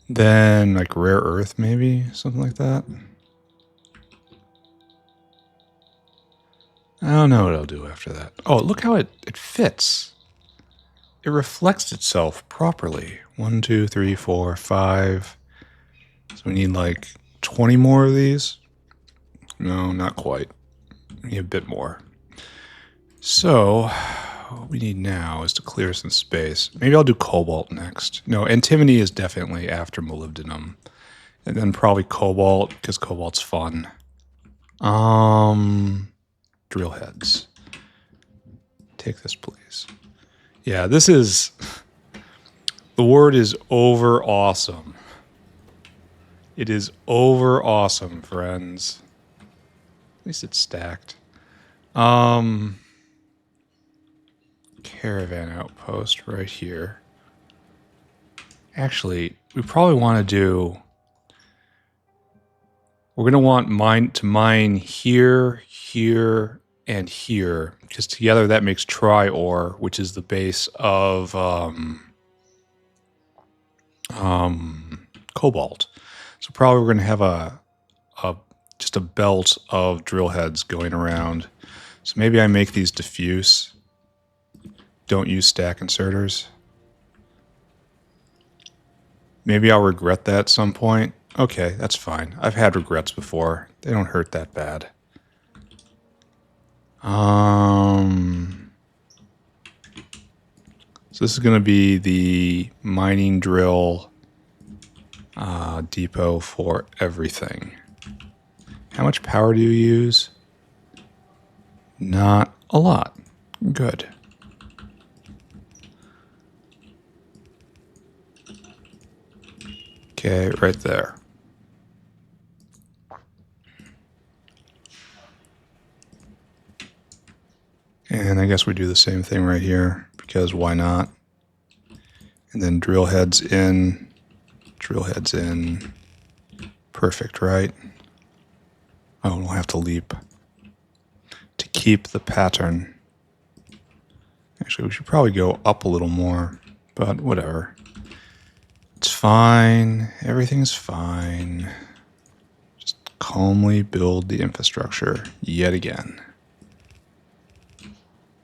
Then like rare earth maybe, something like that. I don't know what I'll do after that. Oh, look how it fits. It reflects itself properly. 1, 2, 3, 4, 5. So we need like 20 more of these. No, not quite. We need a bit more. So what we need now is to clear some space. Maybe I'll do cobalt next. No, antimony is definitely after molybdenum. And then probably cobalt, because cobalt's fun. Drill heads. Take this, please. Yeah, this is... The word is over awesome. It is over awesome, friends. At least it's stacked. Caravan outpost right here. Actually, we probably want to do... We're going to want mine here, here, and here. Because together that makes tri-ore, which is the base of cobalt. So probably we're going to have just a belt of drill heads going around. So maybe I make these diffuse. Don't use stack inserters. Maybe I'll regret that at some point. Okay, that's fine. I've had regrets before. They don't hurt that bad. So this is going to be the mining drill depot for everything. How much power do you use? Not a lot. Good. Okay, right there. And I guess we do the same thing right here, because why not? And then drill heads in. Drill heads in. Perfect, right? Oh, we'll have to leap. To keep the pattern. Actually, we should probably go up a little more, but whatever. It's fine. Everything's fine. Just calmly build the infrastructure yet again.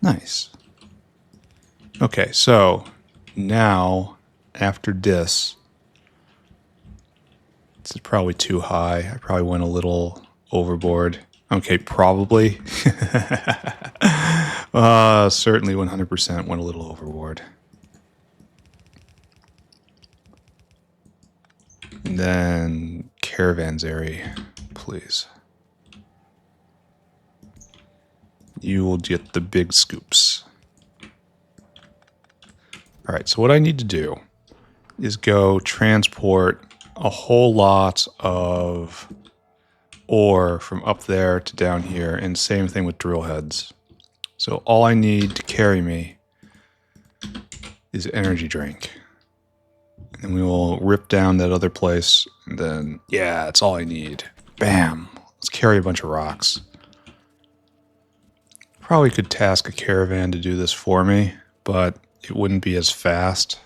Nice. Okay, so now after this is probably too high. I probably went a little overboard. Okay, probably. Certainly 100% went a little overboard. And then caravans area, please. You will get the big scoops. All right, so what I need to do is go transport a whole lot of ore from up there to down here, and same thing with drill heads. So all I need to carry me is energy drink. And we will rip down that other place, and then, yeah, that's all I need. Bam! Let's carry a bunch of rocks. Probably could task a caravan to do this for me, but it wouldn't be as fast.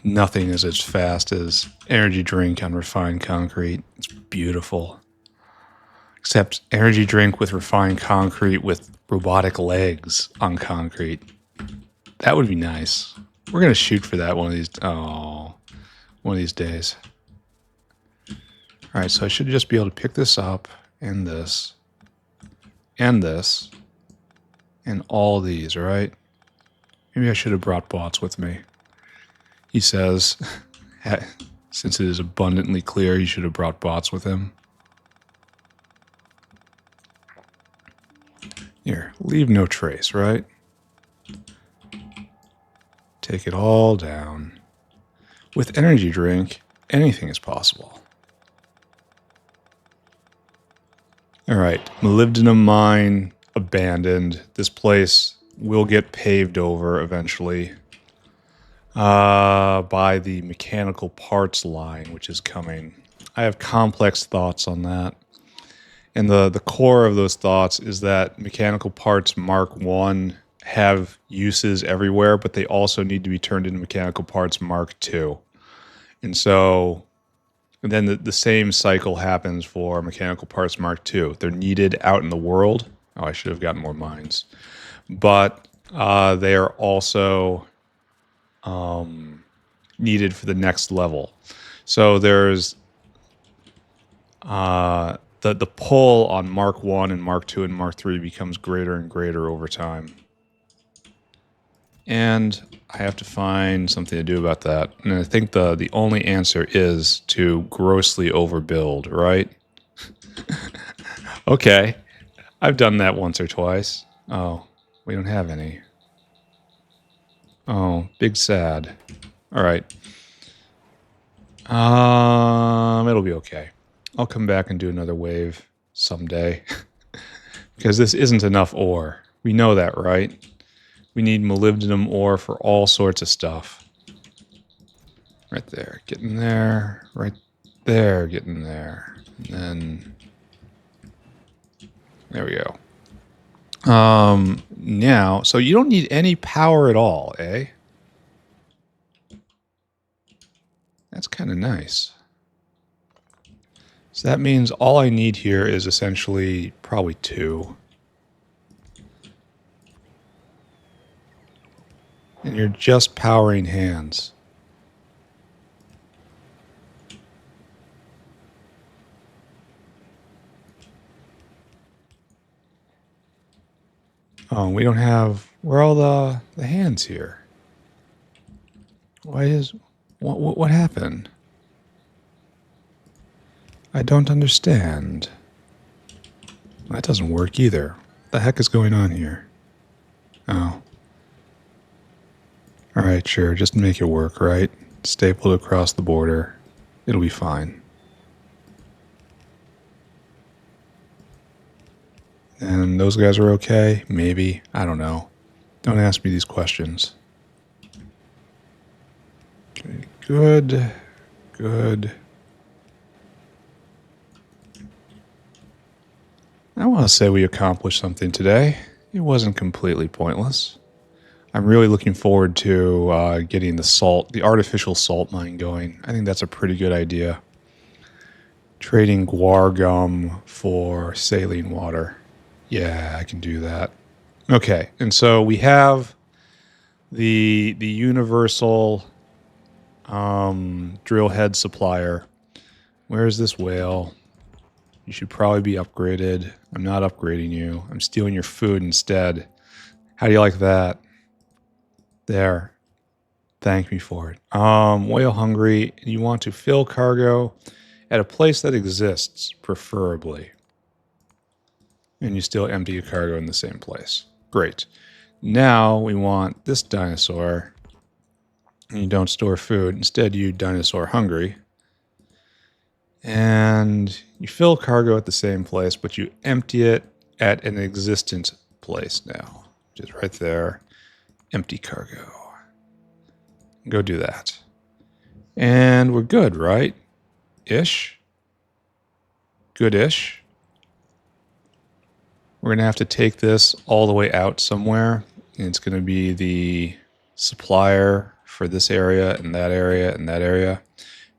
Nothing is as fast as energy drink on refined concrete. It's beautiful. Except energy drink with refined concrete with robotic legs on concrete. That would be nice. We're going to shoot for that one of these days. All right, so I should just be able to pick this up and this and this and all these, right? Maybe I should have brought bots with me. He says, since it is abundantly clear, he should have brought bots with him. Here, leave no trace, right? Take it all down. With energy drink, anything is possible. All right, molybdenum mine abandoned. This place will get paved over eventually by the mechanical parts line, which is coming. I have complex thoughts on that. And the core of those thoughts is that mechanical parts Mark 1 have uses everywhere, but they also need to be turned into mechanical parts Mark 2. And so then the same cycle happens for mechanical parts Mark 2. They're needed out in the world. Oh, I should have gotten more mines. But they are also needed for the next level. So there's the pull on Mark 1 and Mark 2 and Mark 3 becomes greater and greater over time. And I have to find something to do about that. And I think the only answer is to grossly overbuild, right? Okay. I've done that once or twice. Oh, we don't have any. Oh, big sad. All right. It'll be okay. I'll come back and do another wave someday. Because this isn't enough ore. We know that, right? We need molybdenum ore for all sorts of stuff. Right there, getting there. Right there, getting there. And then there we go. Now, so you don't need any power at all, eh? That's kind of nice. So that means all I need here is essentially probably 2. And you're just powering hands. Oh, we don't have... Where are all the hands here? Why is... What happened? I don't understand. That doesn't work either. What the heck is going on here? Oh. Alright, sure. Just make it work, right? Staple it across the border. It'll be fine. And those guys are okay? Maybe. I don't know. Don't ask me these questions. Okay, good. Good. I want to say we accomplished something today. It wasn't completely pointless. I'm really looking forward to getting the artificial salt mine going. I think that's a pretty good idea. Trading guar gum for saline water. Yeah, I can do that. Okay, and so we have the universal drill head supplier. Where is this whale? You should probably be upgraded. I'm not upgrading you. I'm stealing your food instead. How do you like that? There. Thank me for it. Whale hungry. You want to fill cargo at a place that exists, preferably. And you still empty your cargo in the same place. Great. Now we want this dinosaur. And you don't store food. Instead, you dinosaur hungry. And you fill cargo at the same place, but you empty it at an existent place now. Which is right there. Empty cargo. Go do that. And we're good, right? Ish? Good-ish? We're going to have to take this all the way out somewhere. And it's going to be the supplier for this area and that area and that area.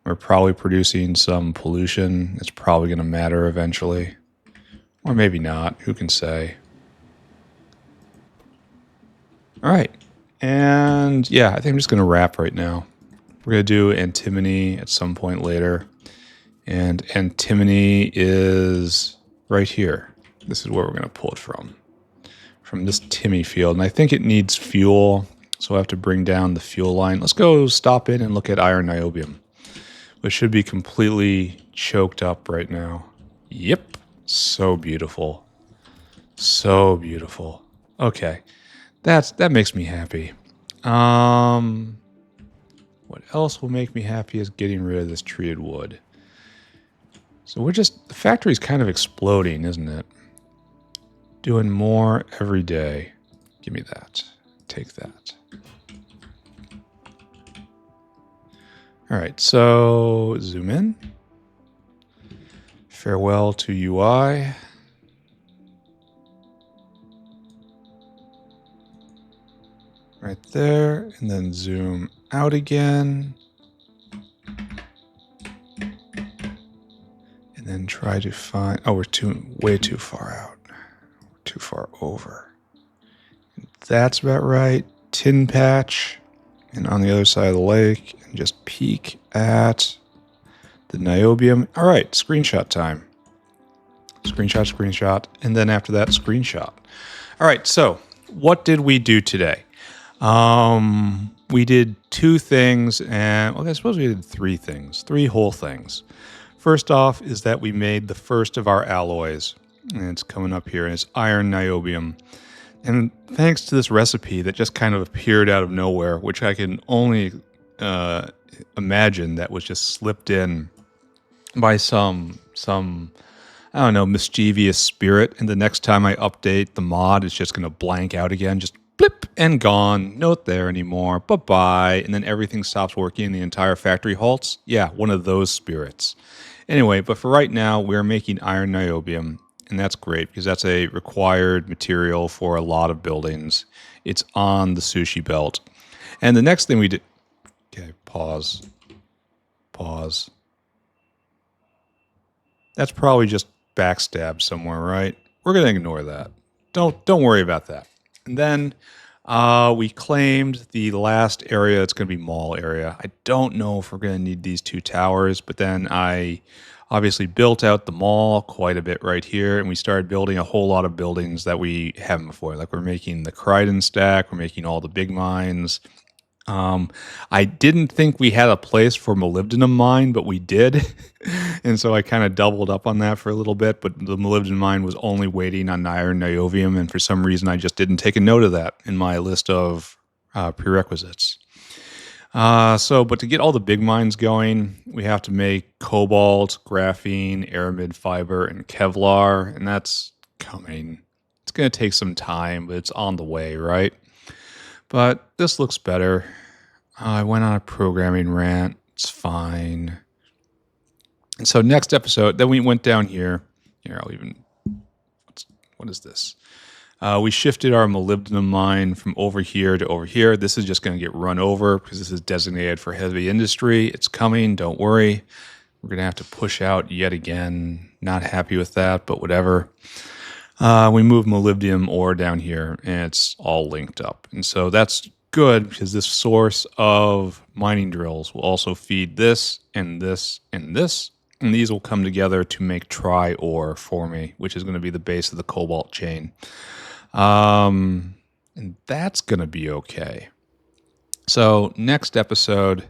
We're probably producing some pollution. It's probably going to matter eventually. Or maybe not. Who can say? All right. And yeah, I think I'm just going to wrap right now. We're going to do antimony at some point later. And antimony is right here. This is where we're going to pull it from this Timmy field. And I think it needs fuel, so I have to bring down the fuel line. Let's go stop in and look at Iron-Niobium, which should be completely choked up right now. Yep. So beautiful. So beautiful. Okay. That makes me happy. What else will make me happy is getting rid of this treated wood. So the factory's kind of exploding, isn't it? Doing more every day. Give me that. Take that. All right, so zoom in. Farewell to UI. Right there, and then zoom out again. And then try to find, oh, we're way too far out. We're too far over. That's about right. Tin patch, and on the other side of the lake, and just peek at the niobium. All right, screenshot time. Screenshot, and then after that, screenshot. All right, so what did we do today? We did 2 things, and well, I suppose we did 3 things, 3 whole things. First off is that we made the first of our alloys, and it's coming up here, and it's Iron-Niobium. And thanks to this recipe that just kind of appeared out of nowhere, which I can only imagine that was just slipped in by some I don't know, mischievous spirit, and the next time I update the mod, it's just going to blank out again, just blip and gone, not there anymore, bye-bye, and then everything stops working and the entire factory halts. Yeah, one of those spirits. Anyway, but for right now, we're making Iron-Niobium, and that's great because that's a required material for a lot of buildings. It's on the sushi belt. And the next thing we did... Okay, pause. That's probably just backstab somewhere, right? We're going to ignore that. Don't worry about that. And then we claimed the last area. It's going to be mall area. I don't know if we're going to need these 2 towers, but then I obviously built out the mall quite a bit right here, and we started building a whole lot of buildings that we haven't before. Like we're making the Kryden stack, we're making all the big mines. I didn't think we had a place for molybdenum mine, but we did. And so I kind of doubled up on that for a little bit, but the molybdenum mine was only waiting on iron-niobium, and for some reason I just didn't take a note of that in my list of prerequisites. But to get all the big mines going, we have to make cobalt, graphene, aramid fiber, and Kevlar, and that's coming. It's going to take some time, but it's on the way, right? But this looks better. I went on a programming rant. It's fine. And so next episode, then we went down here. Here, what is this? We shifted our molybdenum mine from over here to over here. This is just going to get run over because this is designated for heavy industry. It's coming. Don't worry. We're going to have to push out yet again. Not happy with that, but whatever. We moved molybdenum ore down here, and it's all linked up. And so that's good because this source of mining drills will also feed this and this and this. And these will come together to make tri-ore for me, which is going to be the base of the cobalt chain. And that's going to be okay. So next episode,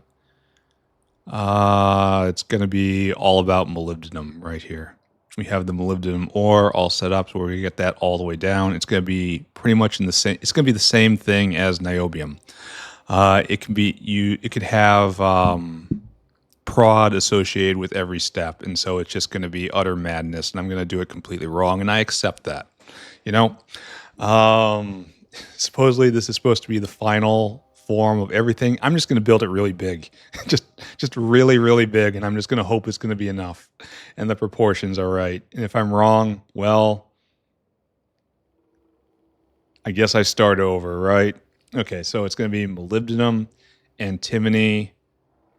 it's going to be all about molybdenum right here. We have the molybdenum ore all set up, so we're going to get that all the way down. It's going to be pretty much in the same. It's going to be the same thing as niobium. It could have prod associated with every step, and so it's just going to be utter madness. And I'm going to do it completely wrong, and I accept that. Supposedly this is supposed to be the final form of everything. I'm just going to build it really big, just really, really big, and I'm just going to hope it's going to be enough, and the proportions are right. And if I'm wrong, well, I guess I start over, right? Okay, so it's going to be molybdenum, antimony,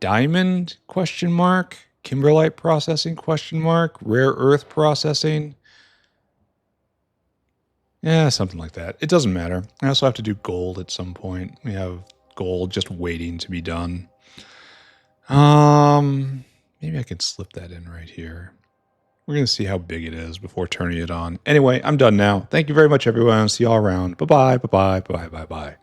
diamond, question mark, kimberlite processing, question mark, rare earth processing. Yeah, something like that. It doesn't matter. I also have to do gold at some point. We have gold just waiting to be done. Maybe I could slip that in right here. We're going to see how big it is before turning it on. Anyway, I'm done now. Thank you very much, everyone. I'll see you all around. Bye-bye, bye-bye, bye-bye, bye-bye.